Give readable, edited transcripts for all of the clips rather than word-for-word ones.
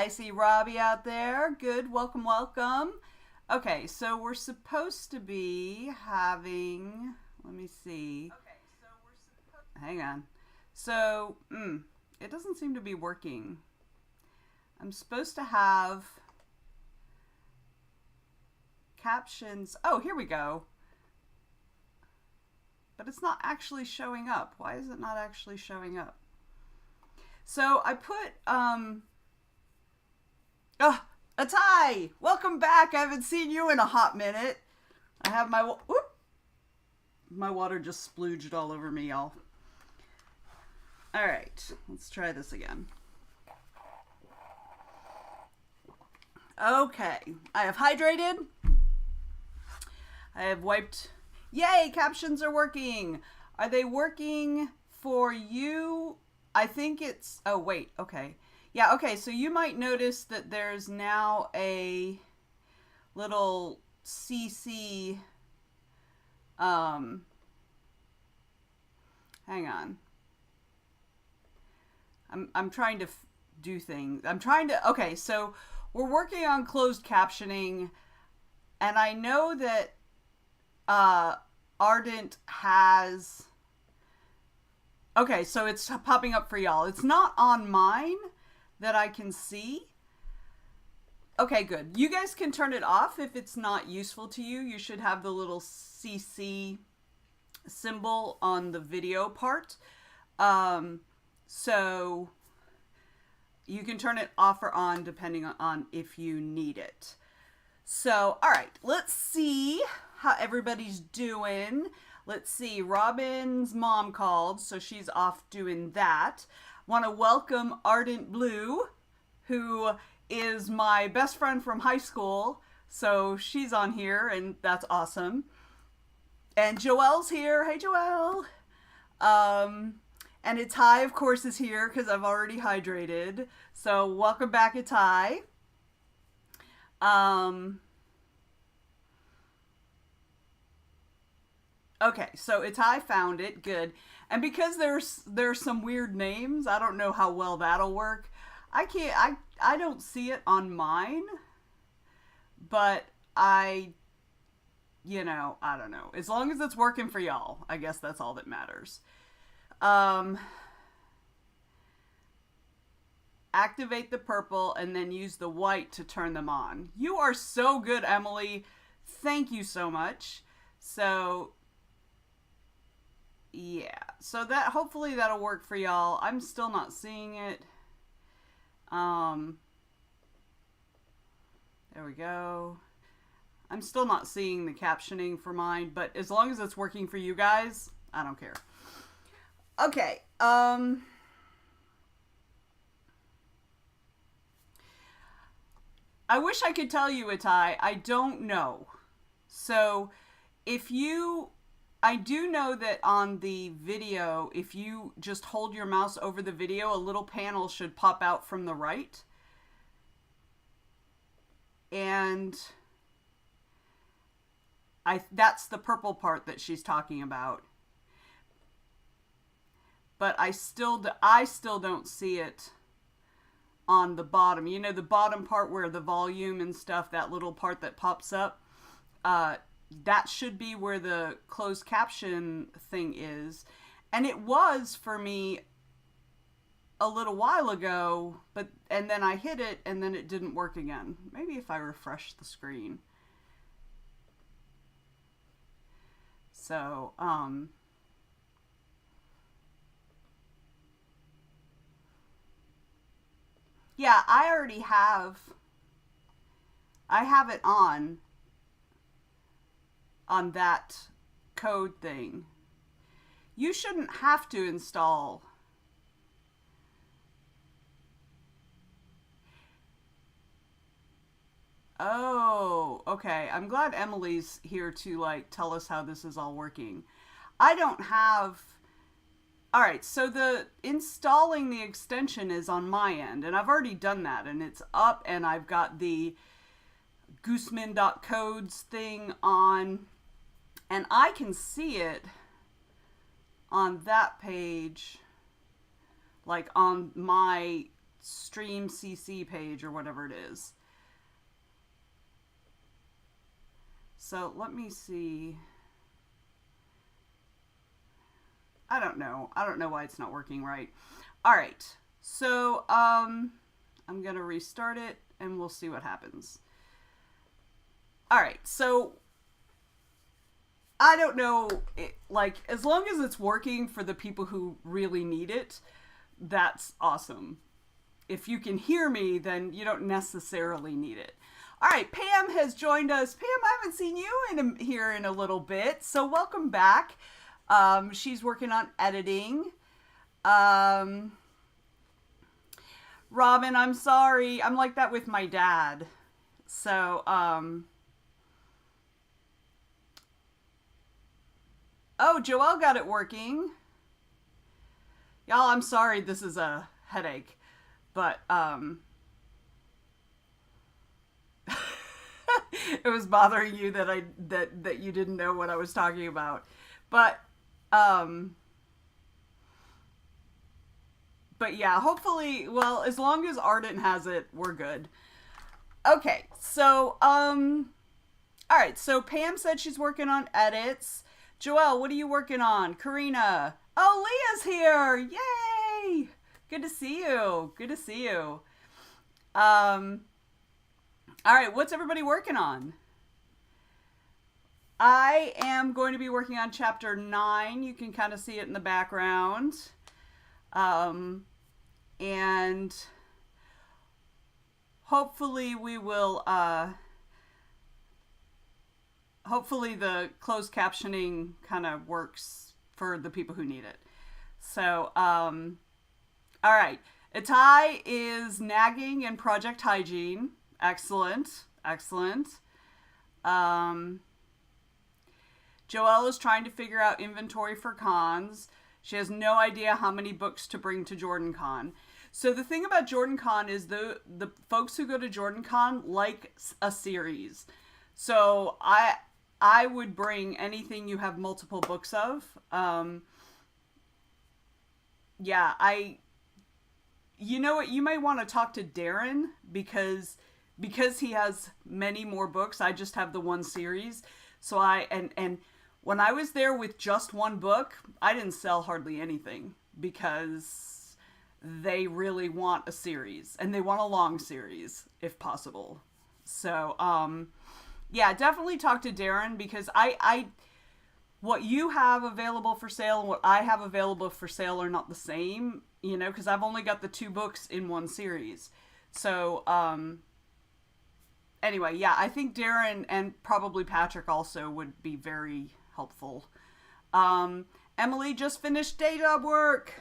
I see Robbie out there. Good. Welcome, welcome. Okay, so we're supposed to be having. Let me see. Hang on. So, it doesn't seem to be working. I'm supposed to have captions. Oh, here we go. But it's not actually showing up. Why is it not actually showing up? So I put, Atai! Welcome back. I haven't seen you in a hot minute. I have my water just splooged all over me, y'all. All right, let's try this again. Okay, I have hydrated. I have wiped. Yay, captions are working. Are they working for you? I think it's, oh wait, okay. Yeah, okay, so you might notice that there's now a little CC, hang on. I'm trying to do things. Okay, so we're working on closed captioning, and I know that Ardent has, okay, so it's popping up for y'all. It's not on mine that I can see. Okay, good. You guys can turn it off if it's not useful to you. You should have the little CC symbol on the video part. So you can turn it off or on depending on if you need it. So, all right, let's see how everybody's doing. Let's see, Robin's mom called, so she's off doing that. Want to welcome Ardent Blue, who is my best friend from high school, so she's on here, and that's awesome. And Joelle's here. Hey, Joelle. And Itai, of course, is here because I've already hydrated. So welcome back, Itai. Okay, so Itai found it. Good. And because there's some weird names, I don't know how well that'll work. I don't see it on mine, but I don't know. As long as it's working for y'all, I guess that's all that matters. Activate the purple and then use the white to turn them on. You are so good, Emily. Thank you so much. So, yeah. So that, hopefully that'll work for y'all. I'm still not seeing it. There we go. I'm still not seeing the captioning for mine, but as long as it's working for you guys, I don't care. Okay, I wish I could tell you, Itai. I don't know. So, I do know that on the video, if you just hold your mouse over the video, a little panel should pop out from the right. And that's the purple part that she's talking about. But I still don't see it on the bottom. You know, the bottom part where the volume and stuff, that little part that pops up, that should be where the closed caption thing is. And it was for me a little while ago, and then I hit it and then it didn't work again. Maybe if I refresh the screen. So, yeah, I have it on that code thing. You shouldn't have to install. Oh, okay. I'm glad Emily's here to tell us how this is all working. I don't have. All right, so the installing the extension is on my end, and I've already done that, and it's up, and I've got the Gooseman.codes thing on, and I can see it on that page, like on my stream CC page or whatever it is. So let me see. I don't know why it's not working right. All right. So I'm going to restart it and we'll see what happens. All right. So I don't know, like, as long as it's working for the people who really need it, that's awesome. If you can hear me, then you don't necessarily need it. All right, Pam has joined us. Pam, I haven't seen you here in a little bit, so welcome back. She's working on editing. Robin, I'm sorry. I'm like that with my dad. So, oh, Joelle got it working. Y'all, I'm sorry this is a headache, but, it was bothering you that you didn't know what I was talking about. But yeah, hopefully, well, as long as Ardent has it, we're good. Okay, so, all right, so Pam said she's working on edits. Joelle, what are you working on? Karina. Oh, Leah's here. Yay. Good to see you. Good to see you. All right, what's everybody working on? I am going to be working on chapter 9. You can kind of see it in the background. And hopefully we will, hopefully the closed captioning kind of works for the people who need it. So, all right. Itai is nagging in Project Hygiene. Excellent. Excellent. Joelle is trying to figure out inventory for cons. She has no idea how many books to bring to Jordan Con. So the thing about Jordan Con is the folks who go to Jordan Con like a series. So I would bring anything you have multiple books of. You know what? You might want to talk to Darren because he has many more books. I just have the one series. So and when I was there with just one book, I didn't sell hardly anything because they really want a series and they want a long series if possible. So, yeah, definitely talk to Darren because what you have available for sale and what I have available for sale are not the same, you know, because I've only got the 2 books in one series. So, anyway, yeah, I think Darren and probably Patrick also would be very helpful. Emily just finished day job work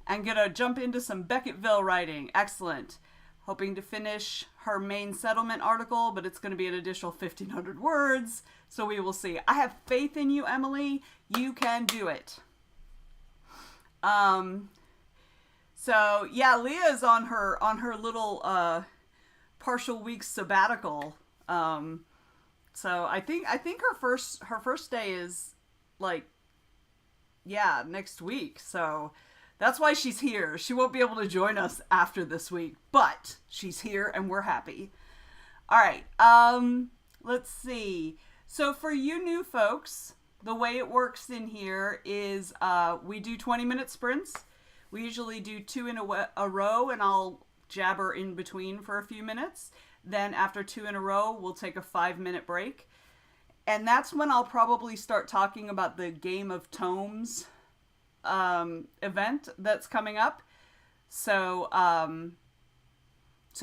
and gonna jump into some Becketville writing. Excellent. Hoping to finish her main settlement article, but it's going to be an additional 1,500 words, so we will see. I have faith in you, Emily. You can do it. So yeah, Leah's on her little partial week sabbatical. So I think her first day is like, yeah, next week. So that's why she's here. She won't be able to join us after this week, but she's here and we're happy. All right. Let's see. So for you new folks, the way it works in here is we do 20-minute sprints. We usually do 2 in a row, and I'll jabber in between for a few minutes. Then after 2 in a row, we'll take a 5-minute break. And that's when I'll probably start talking about the Game of Tomes event that's coming up. So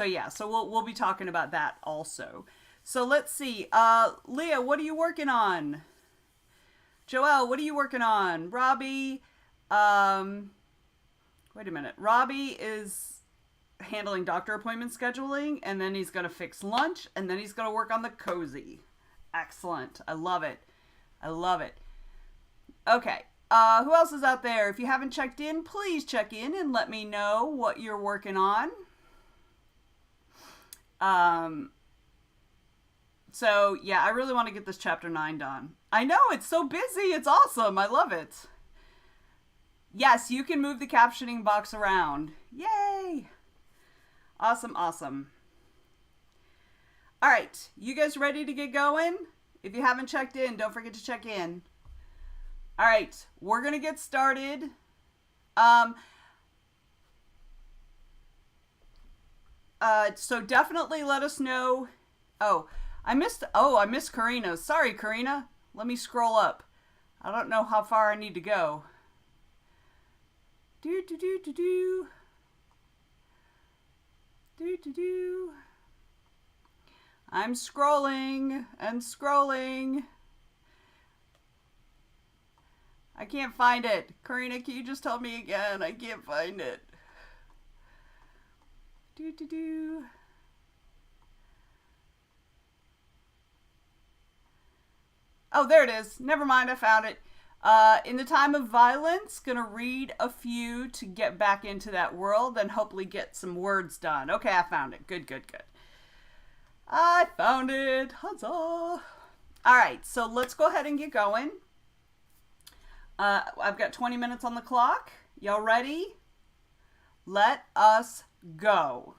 yeah, so we'll be talking about that also. So let's see. Leah, what are you working on? Joelle, what are you working on? Robbie, wait a minute. Robbie is handling doctor appointment scheduling, and then he's going to fix lunch, and then he's going to work on the cozy. Excellent. I love it. I love it. Okay. Who else is out there? If you haven't checked in, please check in and let me know what you're working on. So yeah, I really want to get this chapter 9 done. I know, it's so busy. It's awesome. I love it. Yes, you can move the captioning box around. Yay! Awesome, awesome. All right, you guys ready to get going? If you haven't checked in, don't forget to check in. All right, we're going to get started. Um, so definitely let us know. I missed Karina. Sorry, Karina. Let me scroll up. I don't know how far I need to go. Do do do do do. Do do do. I'm scrolling and scrolling. I can't find it. Karina, can you just tell me again? I can't find it. Do do do. Oh, there it is. Never mind, I found it. In the time of violence, gonna read a few to get back into that world and hopefully get some words done. Okay, I found it. Good, good, good. I found it. Huzzah! All right, so let's go ahead and get going. I've got 20 minutes on the clock. Y'all ready? Let us go.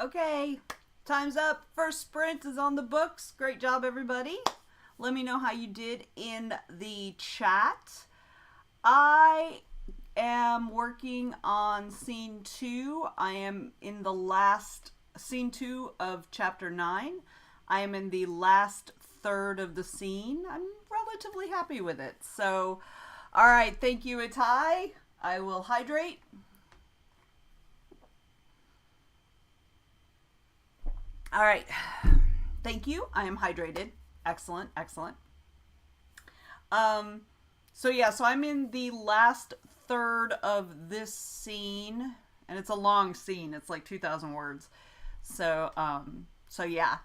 Okay, time's up. First sprint is on the books. Great job, everybody. Let me know how you did in the chat. I am working on scene 2. I am in the last scene 2 of chapter 9. I am in the last third of the scene. I'm relatively happy with it. So, all right, thank you, Itai. I will hydrate. All right, thank you. I am hydrated. Excellent, excellent. So I'm in the last third of this scene, and it's a long scene. It's like 2,000 words. So yeah.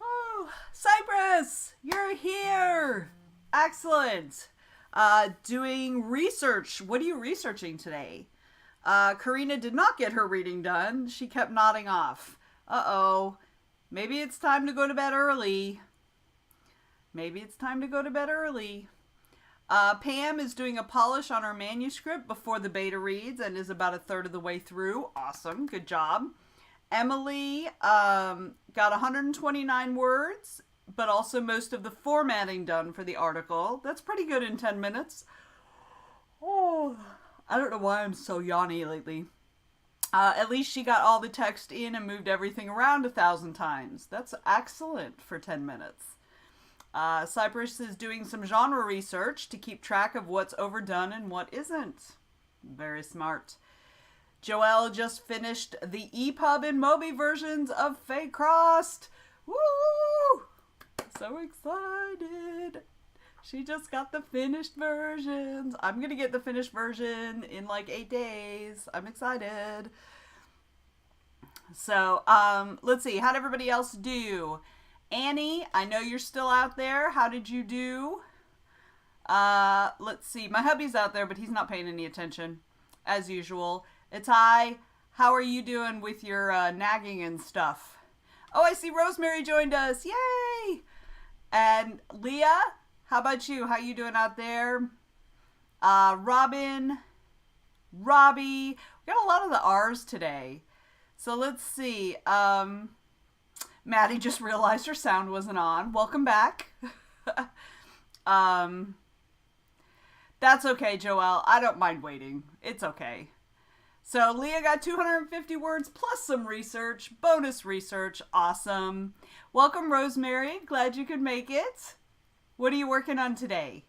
Oh, Cypress, you're here. Excellent. Doing research. What are you researching today? Karina did not get her reading done. She kept nodding off. Uh-oh. Maybe it's time to go to bed early. Maybe it's time to go to bed early. Pam is doing a polish on her manuscript before the beta reads and is about a third of the way through. Awesome. Good job. Emily got 129 words, but also most of the formatting done for the article. That's pretty good in 10 minutes. Oh, I don't know why I'm so yawny lately. At least she got all the text in and moved everything around 1,000 times. That's excellent for 10 minutes. Cypress is doing some genre research to keep track of what's overdone and what isn't. Very smart. Joelle just finished the EPUB and Moby versions of Fate Crossed. Woo! So excited. She just got the finished versions. I'm going to get the finished version in like 8 days. I'm excited. So, let's see. How'd everybody else do? Annie, I know you're still out there. How did you do? Let's see. My hubby's out there, but he's not paying any attention, as usual. Itai, how are you doing with your nagging and stuff? Oh, I see Rosemary joined us. Yay! And Leah, how about you? How you doing out there? Robin, Robbie. We got a lot of the R's today. So let's see. Maddie just realized her sound wasn't on. Welcome back. That's okay, Joelle. I don't mind waiting. It's okay. So Leah got 250 words plus some research. Bonus research. Awesome. Welcome, Rosemary. Glad you could make it. What are you working on today?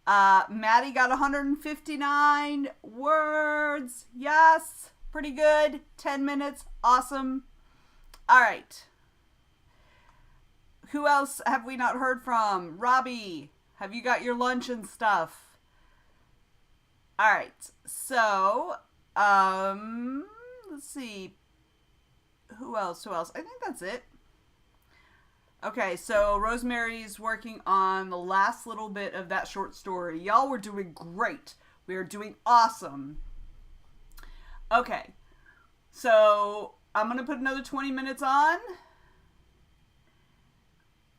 Maddie got 159 words. Yes. Pretty good. 10 minutes. Awesome. All right. Who else have we not heard from? Robbie, have you got your lunch and stuff? All right. So, let's see. Who else? I think that's it. Okay, so Rosemary's working on the last little bit of that short story. Y'all were doing great. We are doing awesome. Okay, so I'm going to put another 20 minutes on.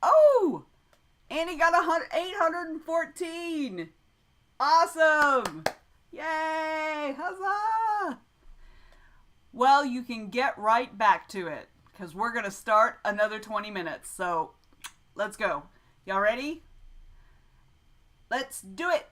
Oh! Annie got 814. Awesome! Yay! Huzzah! Well, you can get right back to it because we're going to start another 20 minutes. So, let's go. Y'all ready? Let's do it!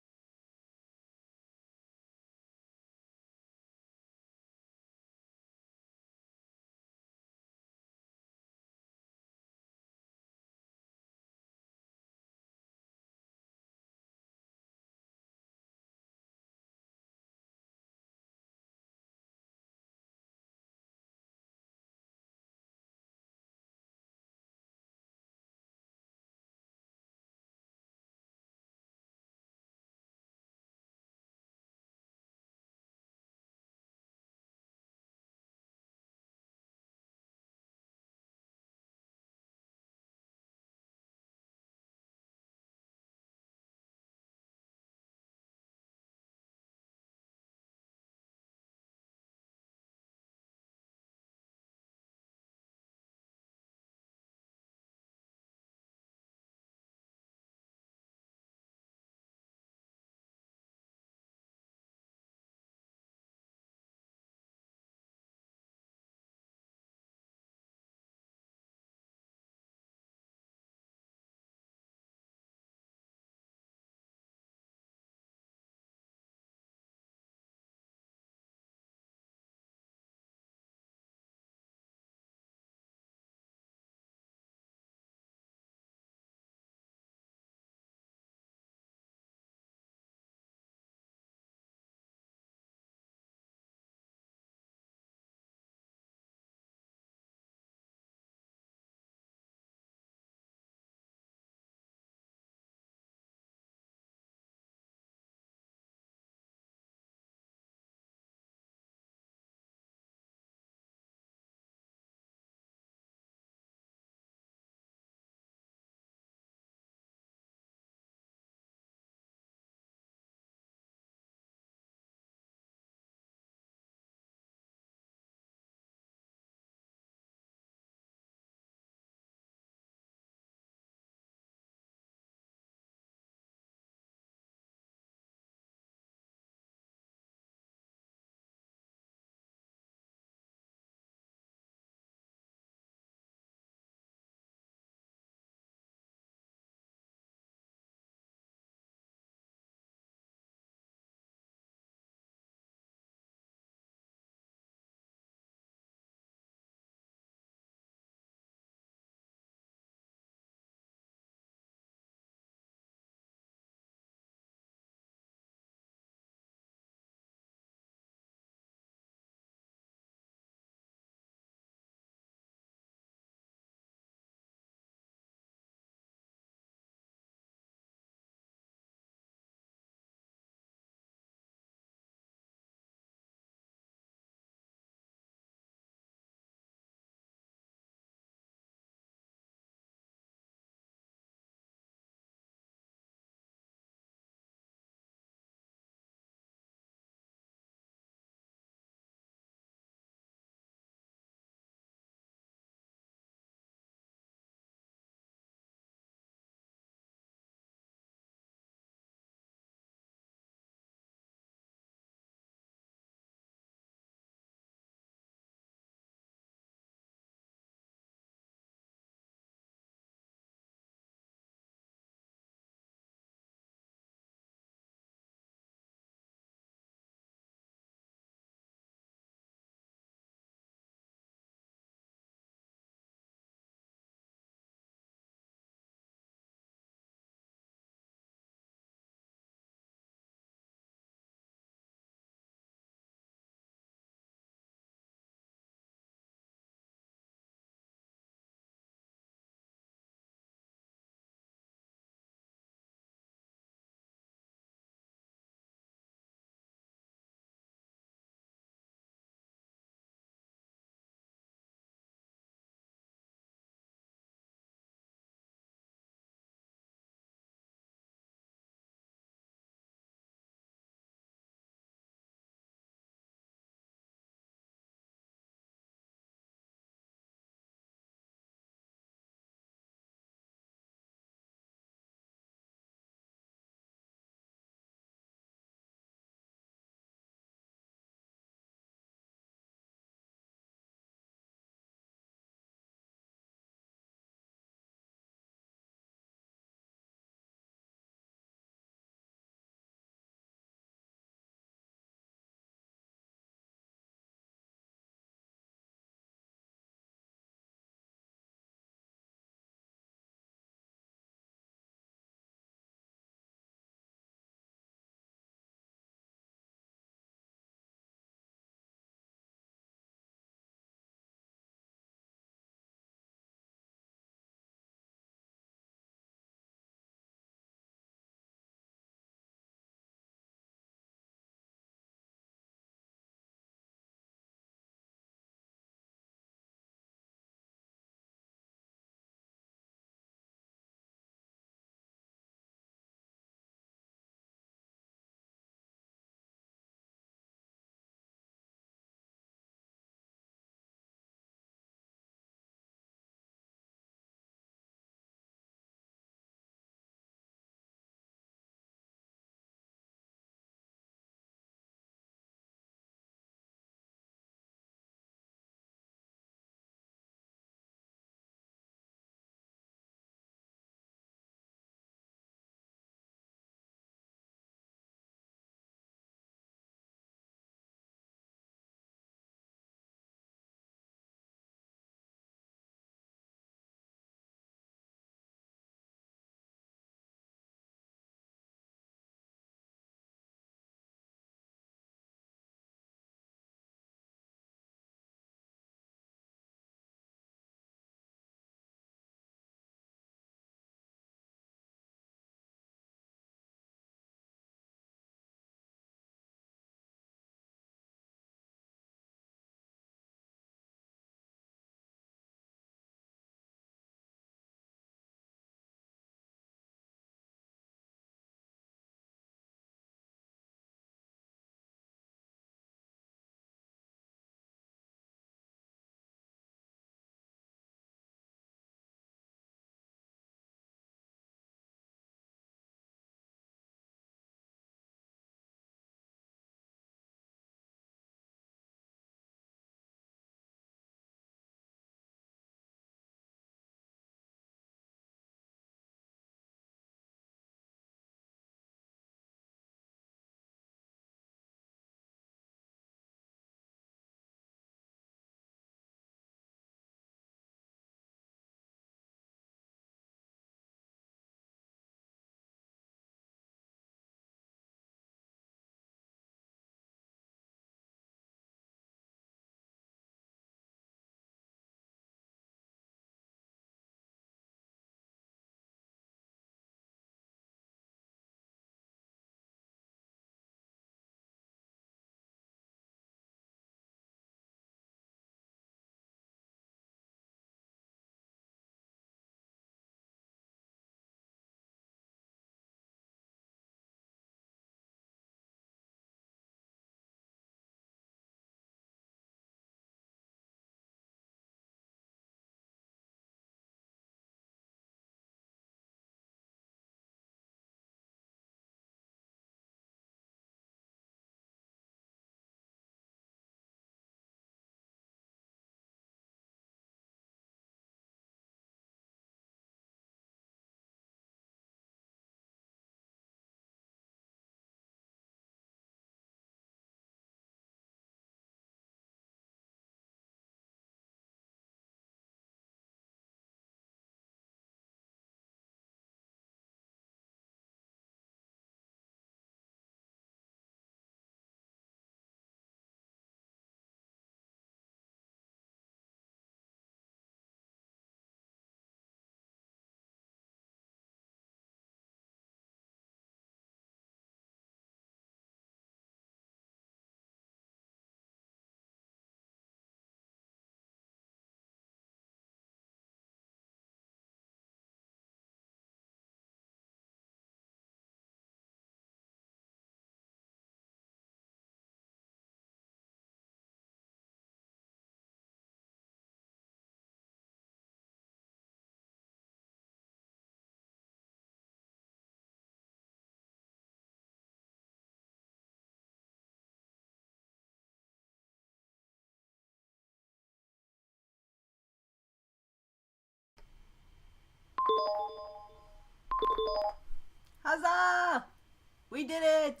We did it!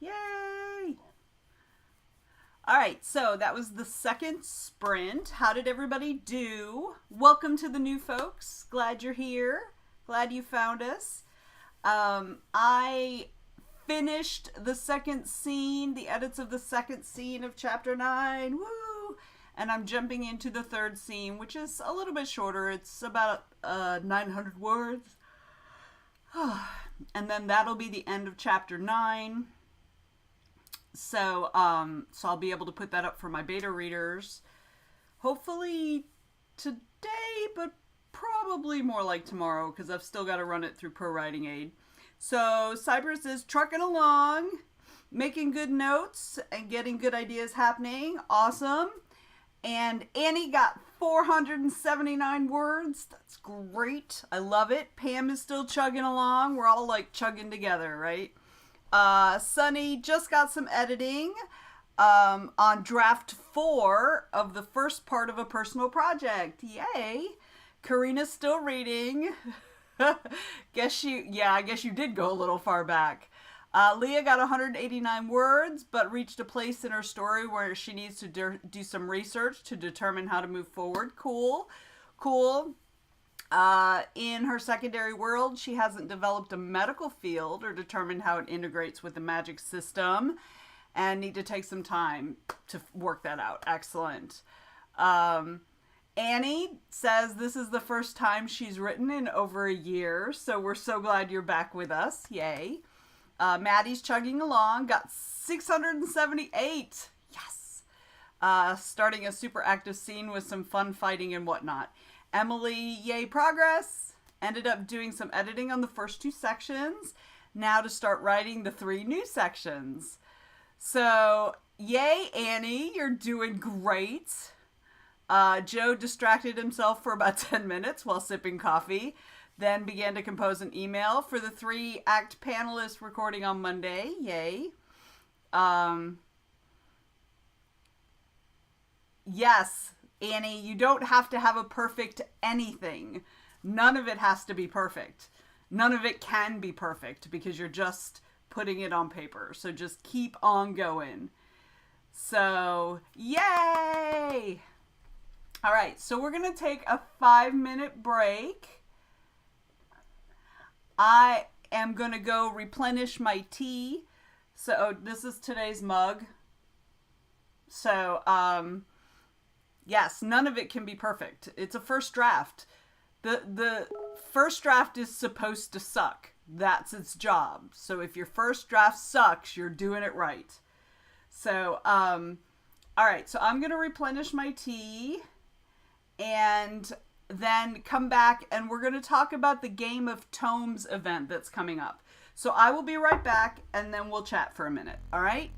Yay! All right, so that was the second sprint. How did everybody do? Welcome to the new folks. Glad you're here. Glad you found us. I finished the second scene, the edits of the second scene of chapter 9. Woo! And I'm jumping into the third scene, which is a little bit shorter. It's about 900 words. And then that'll be the end of chapter 9. So I'll be able to put that up for my beta readers. Hopefully today, but probably more like tomorrow because I've still got to run it through Pro Writing Aid. So Cypress is trucking along, making good notes and getting good ideas happening. Awesome. And Annie got 479 words. That's great. I love it. Pam is still chugging along. We're all like chugging together, right? Sunny just got some editing on draft 4 of the first part of a personal project. Yay! Karina's still reading. I guess you did go a little far back. Leah got 189 words, but reached a place in her story where she needs to do some research to determine how to move forward. Cool. In her secondary world, she hasn't developed a medical field or determined how it integrates with the magic system and need to take some time to work that out. Excellent. Annie says this is the first time she's written in over a year, so we're so glad you're back with us. Yay. Maddie's chugging along, got 678. Yes. Starting a super active scene with some fun fighting and whatnot. Emily, yay progress. Ended up doing some editing on the first 2 sections. Now to start writing the 3 new sections. So, yay Annie, you're doing great. Joe distracted himself for about 10 minutes while sipping coffee. Then began to compose an email for the 3-act panelist recording on Monday. Yay. Yes, Annie, you don't have to have a perfect anything. None of it has to be perfect. None of it can be perfect because you're just putting it on paper. So just keep on going. So, yay! All right, so we're going to take a 5-minute break. I am going to go replenish my tea. So this is today's mug. So, yes, none of it can be perfect. It's a first draft. The first draft is supposed to suck. That's its job. So if your first draft sucks, you're doing it right. So, all right. So I'm going to replenish my tea and then come back and we're going to talk about the Game of Tomes event that's coming up. So I will be right back and then we'll chat for a minute. All right.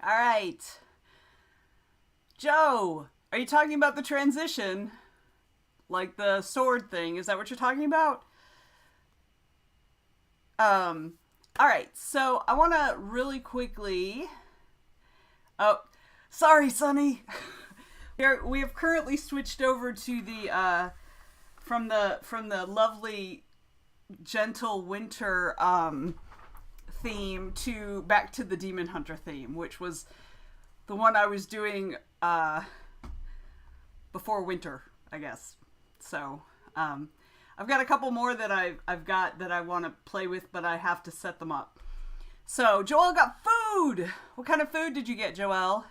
All right. Joe, are you talking about the transition? Like the sword thing? Is that what you're talking about? All right. So I want to really quickly. Oh, sorry, Sonny. We have currently switched over to the from the lovely gentle winter theme to back to the Demon Hunter theme, which was the one I was doing before winter, I guess. So I've got a couple more that I've got that I want to play with, but I have to set them up. So Joelle got food. What kind of food did you get, Joelle?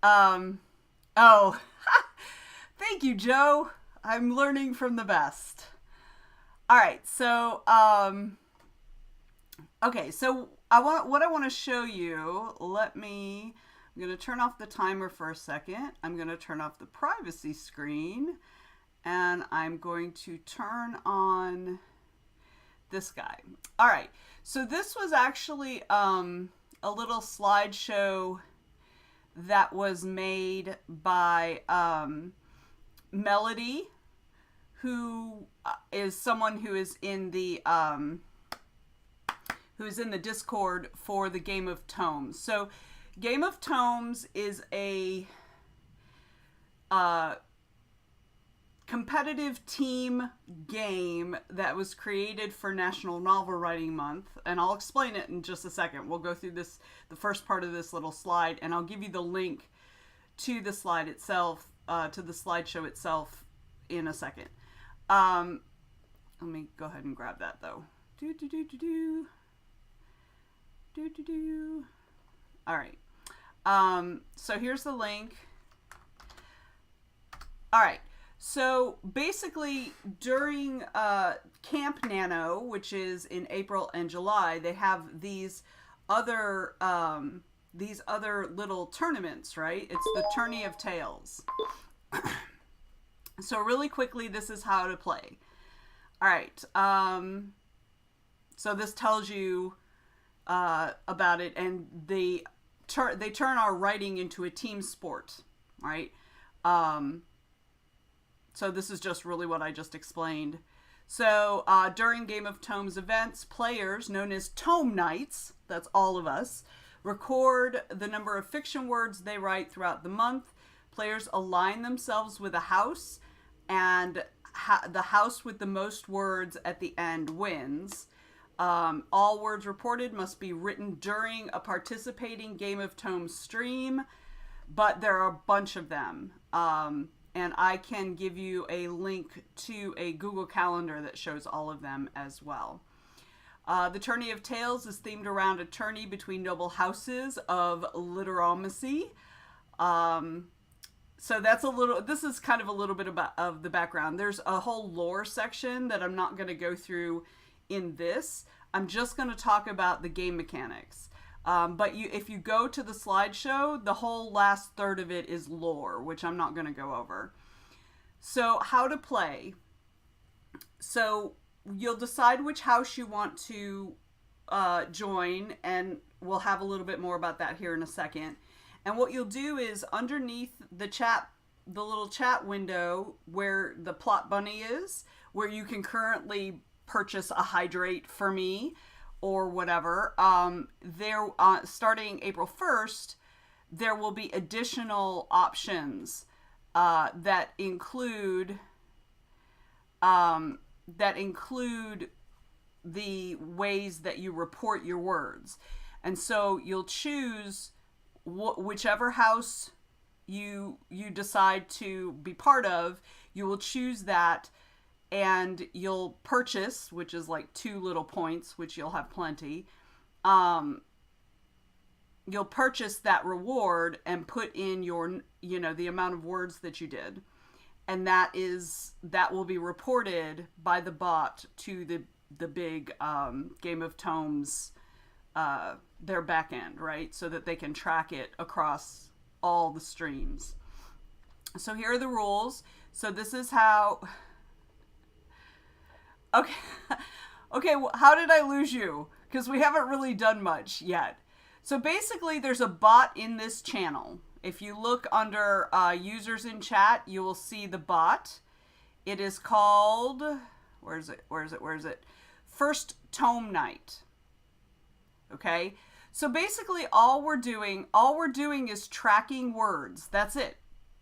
Oh, thank you, Joe. I'm learning from the best. All right, so okay, so what I want to show you. I'm going to turn off the timer for a second. I'm going to turn off the privacy screen, and I'm going to turn on this guy. All right, so this was actually a little slideshow that was made by Melody, who is someone who is in the Discord for the Game of Tomes. So Game of Tomes is a competitive team game that was created for National Novel Writing Month, and I'll explain it in just a second. We'll go through the first part of this little slide, and I'll give you the link to the slide itself, to the slideshow itself in a second. Let me go ahead and grab that though. All right. So here's the link. All right. So basically during Camp Nano, which is in April and July, they have these other little tournaments, right? It's the Tourney of Tales. So really quickly, this is how to play. All right. So this tells you about it, and they turn our writing into a team sport, right? So this is just really what I just explained. So during Game of Tomes events, players, known as Tome Knights, that's all of us, record the number of fiction words they write throughout the month. Players align themselves with a house, and the house with the most words at the end wins. All words reported must be written during a participating Game of Tomes stream, but there are a bunch of them. And I can give you a link to a Google Calendar that shows all of them as well. The Tourney of Tales is themed around a tourney between noble houses of literacy. So this is kind of a little bit of the background. There's a whole lore section that I'm not going to go through in this. I'm just going to talk about the game mechanics. But if you go to the slideshow, the whole last third of it is lore, which I'm not going to go over. So how to play. So you'll decide which house you want to join, and we'll have a little bit more about that here in a second. And what you'll do is underneath the little chat window where the plot bunny is, where you can currently purchase a hydrate for me or whatever, starting April 1st, there will be additional options that include the ways that you report your words. And so you'll choose whichever house you decide to be part of. You will choose that, and you'll purchase, which is like 2 little points, which you'll have plenty. You'll purchase that reward and put in the amount of words that you did. And that will be reported by the bot to the big Game of Tomes, their back end, right? So that they can track it across all the streams. So here are the rules. So this is how... Okay, how did I lose you? Because we haven't really done much yet. So basically, there's a bot in this channel. If you look under users in chat, you will see the bot. It is called, where is it? First Tome Night. Okay? So basically all we're doing is tracking words. That's it.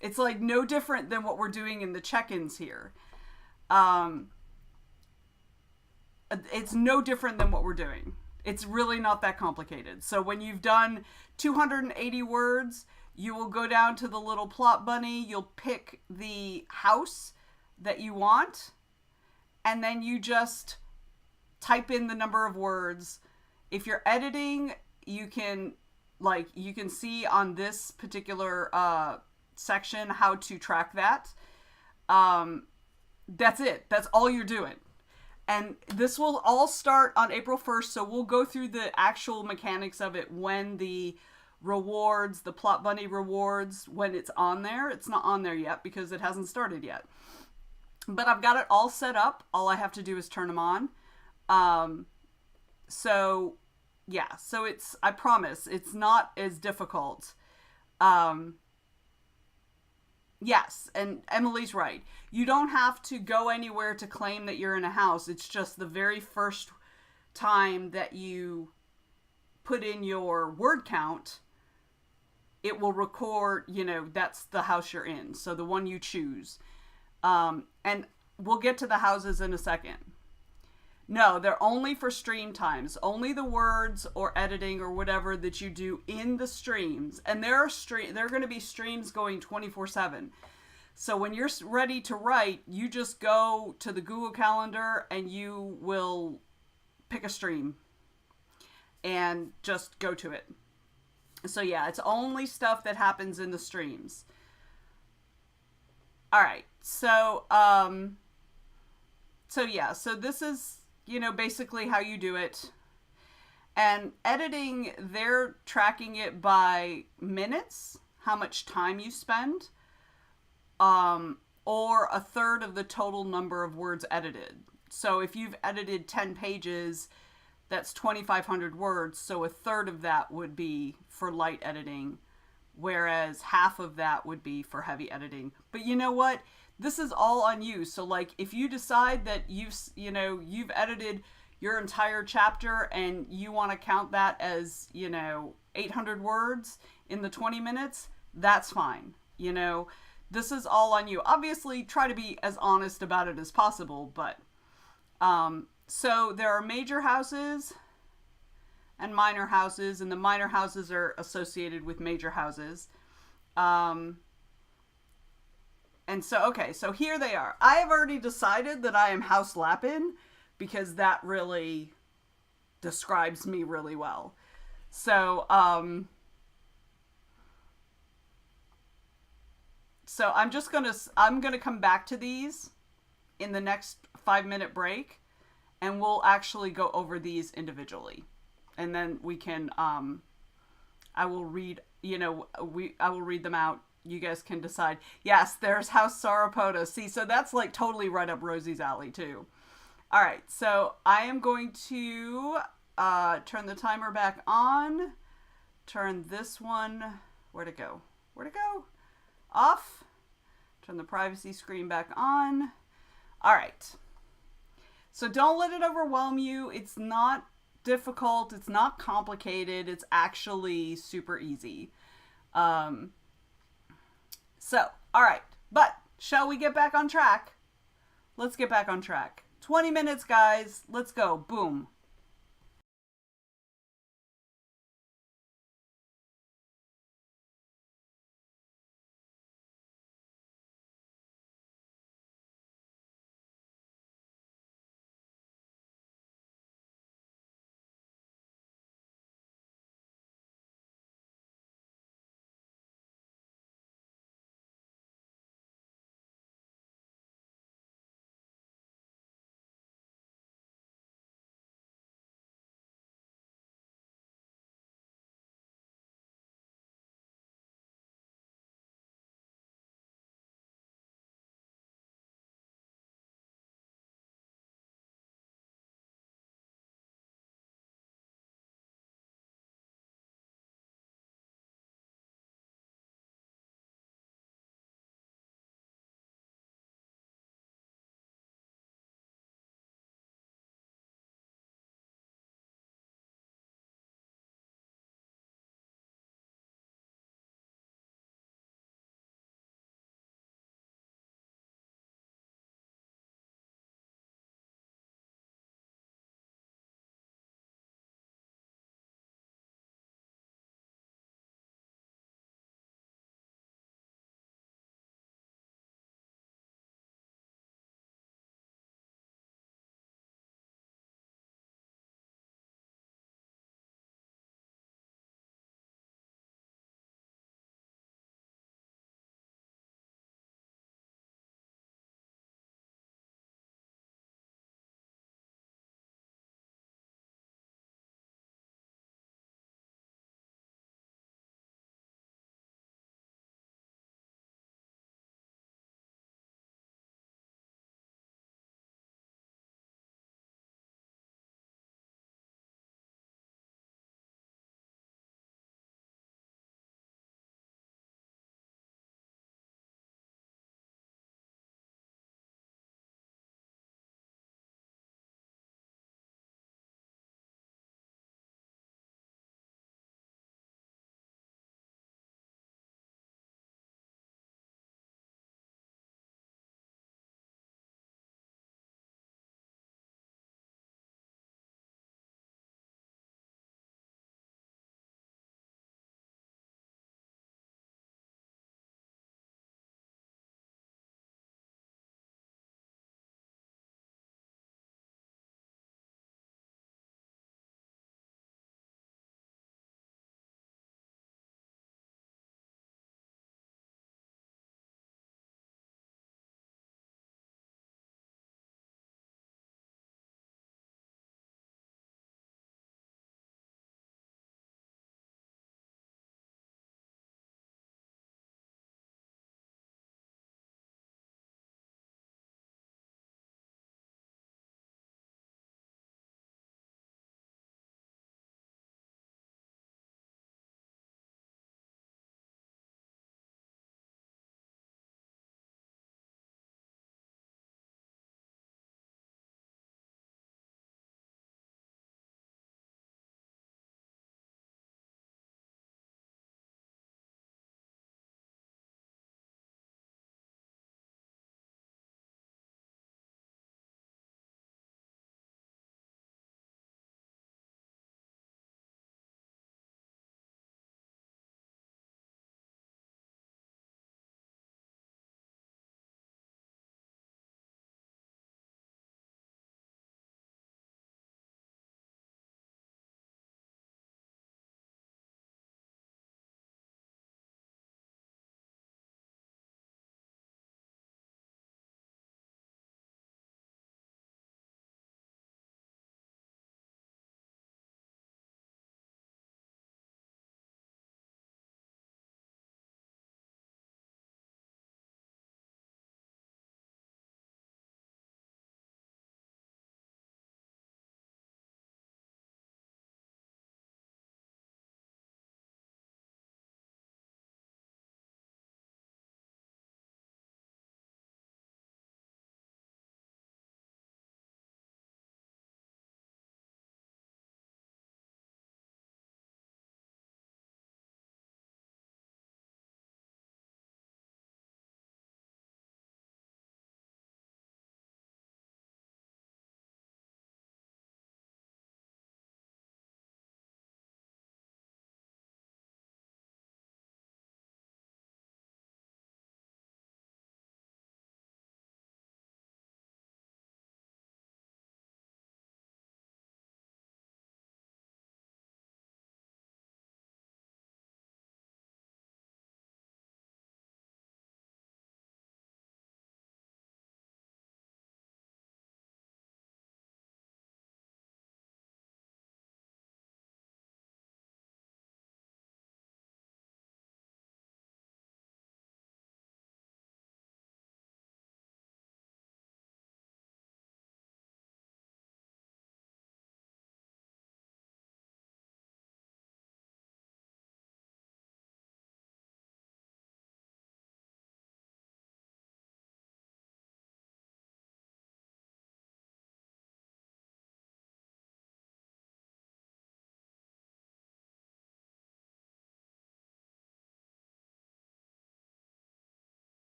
It's like no different than what we're doing in the check-ins here. It's no different than what we're doing. It's really not that complicated. So when you've done 280 words, you will go down to the little plot bunny. You'll pick the house that you want, and then you just type in the number of words. If you're editing, you can see on this particular section how to track that. That's it. That's all you're doing. And this will all start on April 1st, so we'll go through the actual mechanics of it when the rewards, the Plot Bunny rewards, when it's on there. It's not on there yet because it hasn't started yet. But I've got it all set up. All I have to do is turn them on. So it's, I promise, it's not as difficult. Yes, and Emily's right. You don't have to go anywhere to claim that you're in a house. It's just the very first time that you put in your word count, it will record, that's the house you're in. So the one you choose. And we'll get to the houses in a second. No, they're only for stream times. Only the words or editing or whatever that you do in the streams. And there are going to be streams going 24/7. So when you're ready to write, you just go to the Google Calendar and you will pick a stream and just go to it. So yeah, it's only stuff that happens in the streams. All right. So this is, basically how you do it. And editing, they're tracking it by minutes, how much time you spend, or a third of the total number of words edited. So if you've edited 10 pages, that's 2,500 words. So a third of that would be for light editing, whereas half of that would be for heavy editing. But you know what? This is all on you. So like if you decide that you've edited your entire chapter and you want to count that as, 800 words in the 20 minutes, that's fine. This is all on you. Obviously try to be as honest about it as possible, but so there are major houses and minor houses, and the minor houses are associated with major houses. And so, okay, so here they are. I have already decided that I am House Lapin because that really describes me really well. So, I'm gonna come back to these in the next 5-minute break, and we'll actually go over these individually. And then we can, I will read them out. You guys can decide. Yes, there's House Sauropoda. See, so that's like totally right up Rosie's alley too. All right, so I am going to turn the timer back on. Turn this one, where'd it go? Off. Turn the privacy screen back on. All right. So don't let it overwhelm you. It's not difficult. It's not complicated. It's actually super easy. So, all right, but shall we get back on track? Let's get back on track. 20 minutes, guys. Let's go. Boom.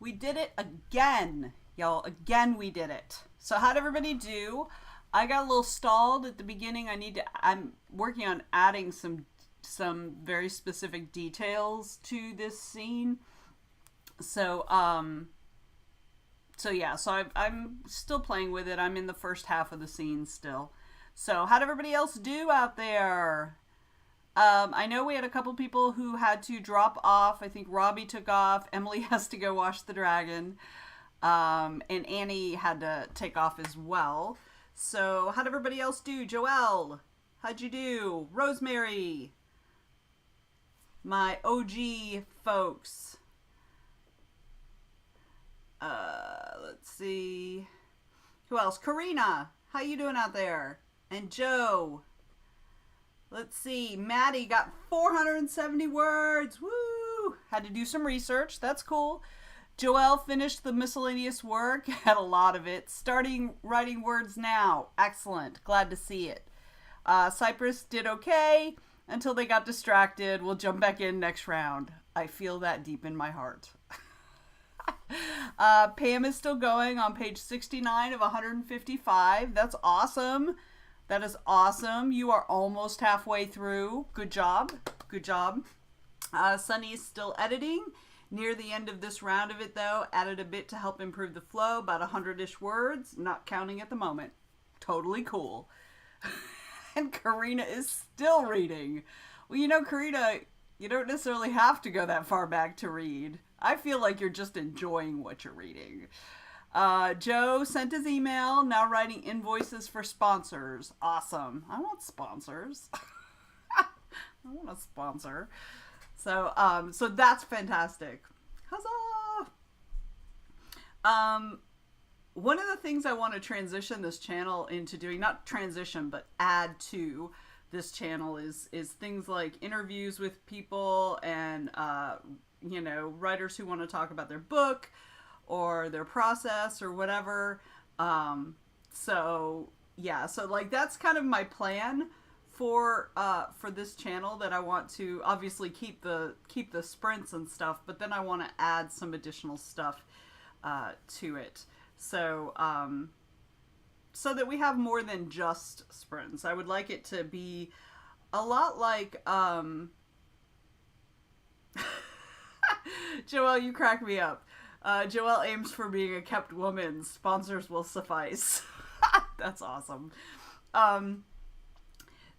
We did it again, y'all. Again, we did it. So how'd everybody do? I got a little stalled at the beginning. I'm working on adding some very specific details to this scene. So I'm still playing with it. I'm in the first half of the scene still. So how'd everybody else do out there? I know we had a couple people who had to drop off. I think Robbie took off. Emily has to go wash the dragon. And Annie had to take off as well. So how'd everybody else do? Joelle, how'd you do? Rosemary, my OG folks. Let's see. Who else? Karina, how you doing out there? And Joe. Let's see. Maddie got 470 words. Woo! Had to do some research. That's cool. Joelle finished the miscellaneous work. Had a lot of it. Starting writing words now. Excellent. Glad to see it. Cypress did okay until they got distracted. We'll jump back in next round. I feel that deep in my heart. Pam is still going on page 69 of 155. That's awesome. That is awesome. You are almost halfway through. Good job. Good job. Sunny is still editing. Near the end of this round of it, though, added a bit to help improve the flow, about 100-ish words, not counting at the moment. Totally cool. And Karina is still reading. Well, you know, Karina, you don't necessarily have to go that far back to read. I feel like you're just enjoying what you're reading. Joe sent his email, now writing invoices for sponsors. Awesome. I want sponsors. I want a sponsor. So that's fantastic. Huzzah! One of the things I want to transition this channel into doing, not transition, but add to this channel is things like interviews with people and, writers who want to talk about their book or their process or whatever. So that's kind of my plan for this channel, that I want to obviously keep the sprints and stuff, but then I want to add some additional stuff to it. So that we have more than just sprints. I would like it to be a lot like Joelle, you crack me up. Joelle aims for being a kept woman. Sponsors will suffice. That's awesome.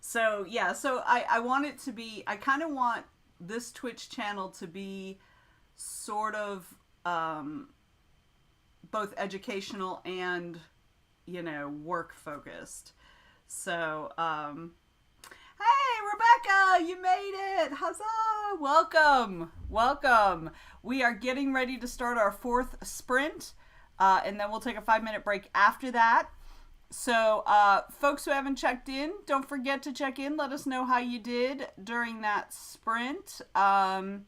So I want it to be, I kind of want this Twitch channel to be sort of both educational and, work focused. So, hey, Rebecca, you made it. Huzzah. Welcome. We are getting ready to start our 4th sprint, and then we'll take a 5-minute break after that. So, folks who haven't checked in, don't forget to check in. Let us know how you did during that sprint. And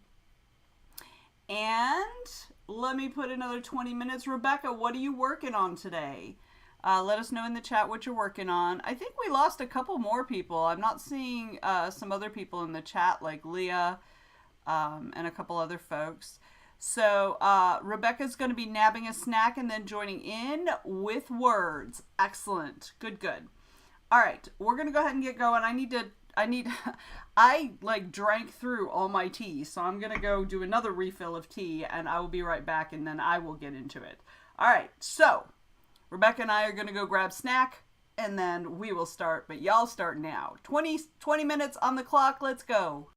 let me put another 20 minutes. Rebecca, what are you working on today? Let us know in the chat what you're working on. I think we lost a couple more people. I'm not seeing some other people in the chat, like Leah and a couple other folks. So Rebecca's going to be nabbing a snack and then joining in with words. Excellent. Good. All right, we're going to go ahead and get going. I drank through all my tea, so I'm going to go do another refill of tea, and I will be right back, and then I will get into it. All right, so Rebecca and I are going to go grab snack, and then we will start, but y'all start now. 20 minutes on the clock. Let's go.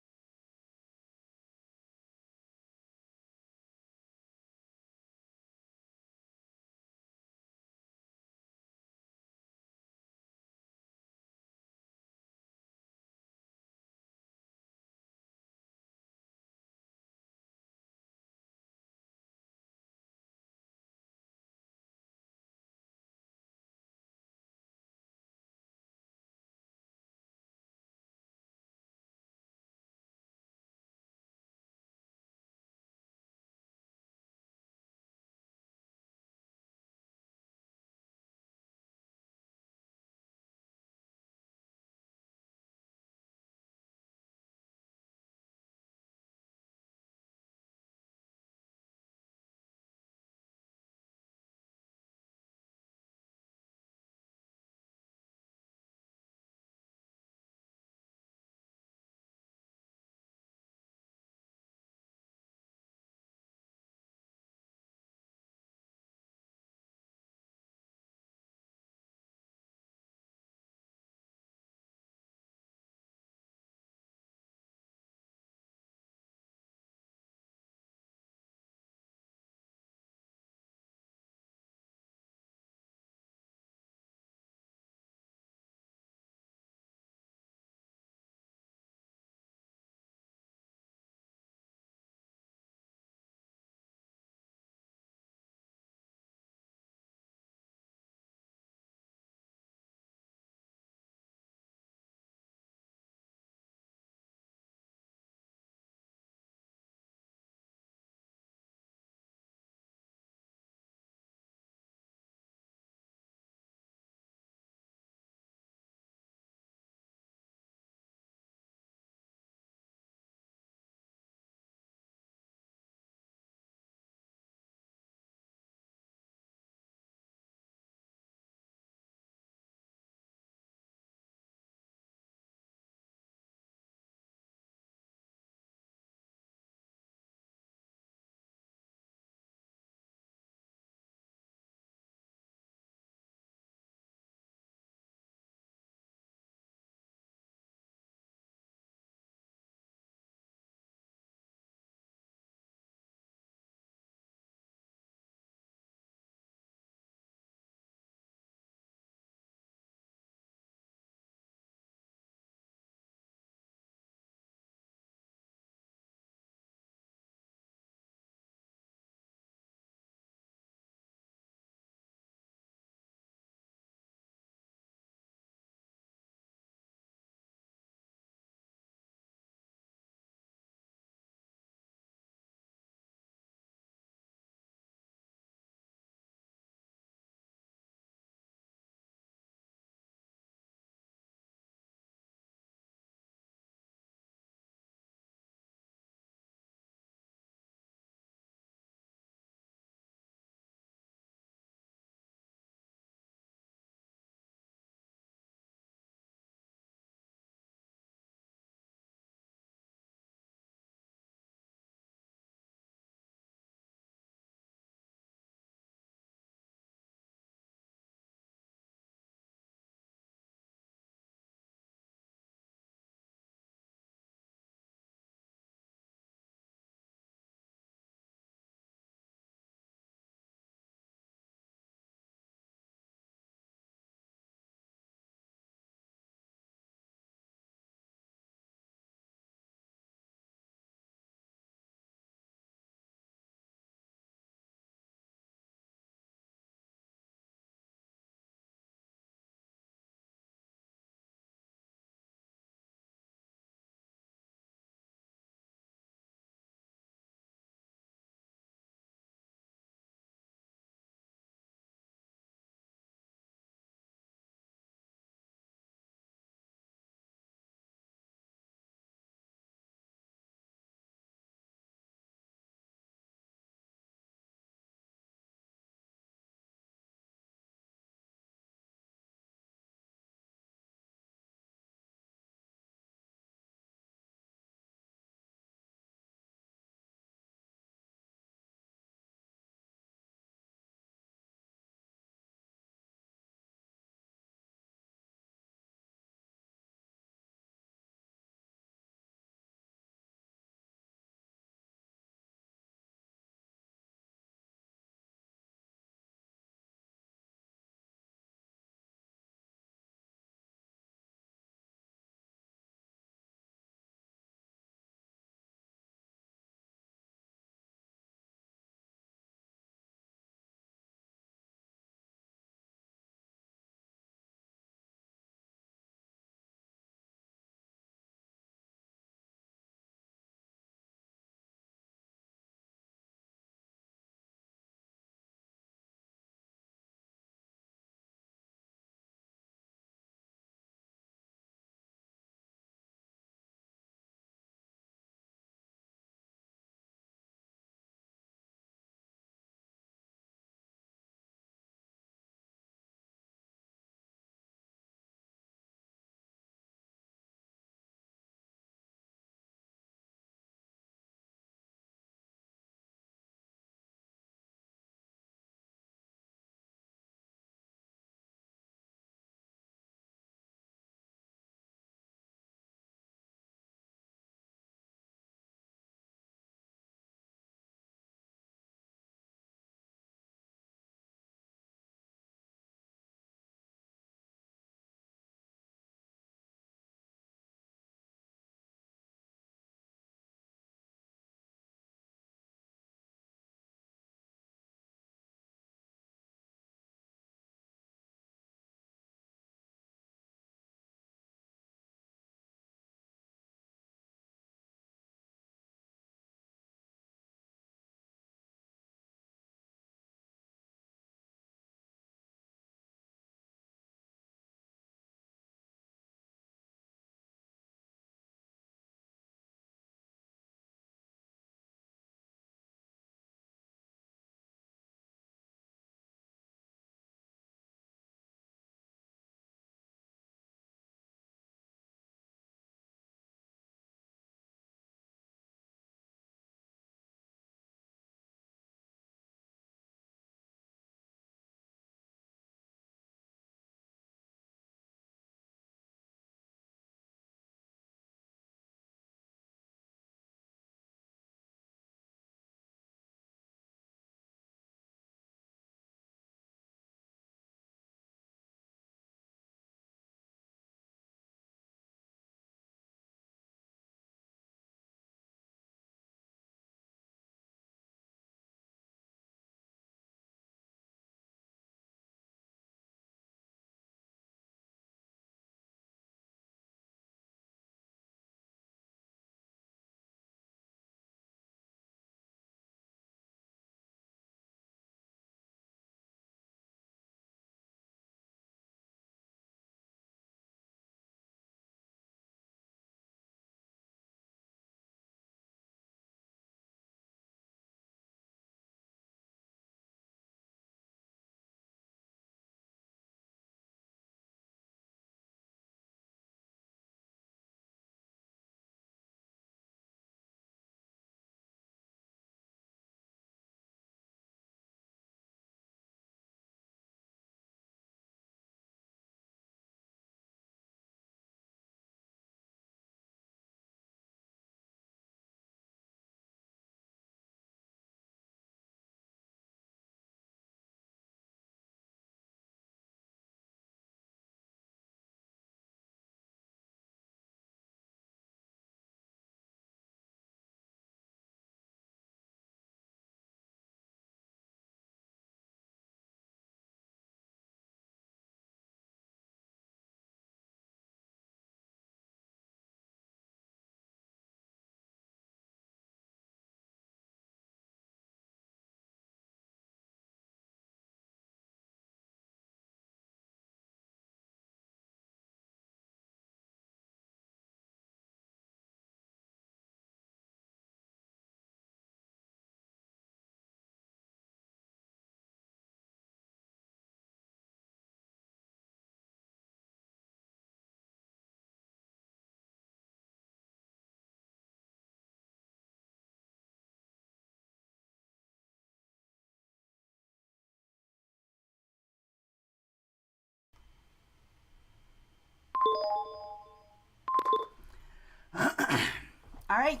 All right.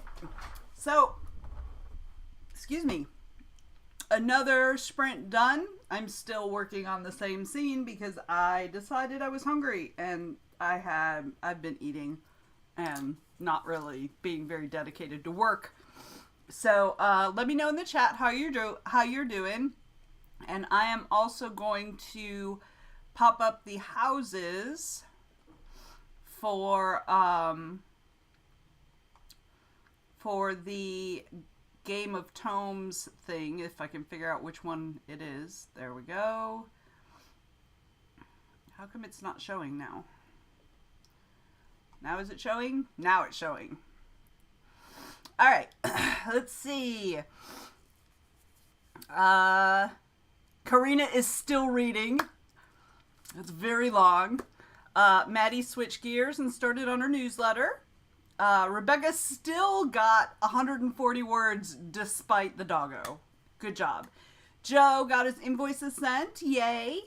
So, excuse me. Another sprint done. I'm still working on the same scene because I decided I was hungry and I've been eating and not really being very dedicated to work. So let me know in the chat how you're doing, and I am also going to pop up the houses for the Game of Tomes thing, if I can figure out which one it is. There we go. How come it's not showing now? Now is it showing? Now it's showing. All right. Let's see. Karina is still reading. It's very long. Maddie switched gears and started on her newsletter. Rebecca still got 140 words despite the doggo. Good job. Joe got his invoices sent. Yay.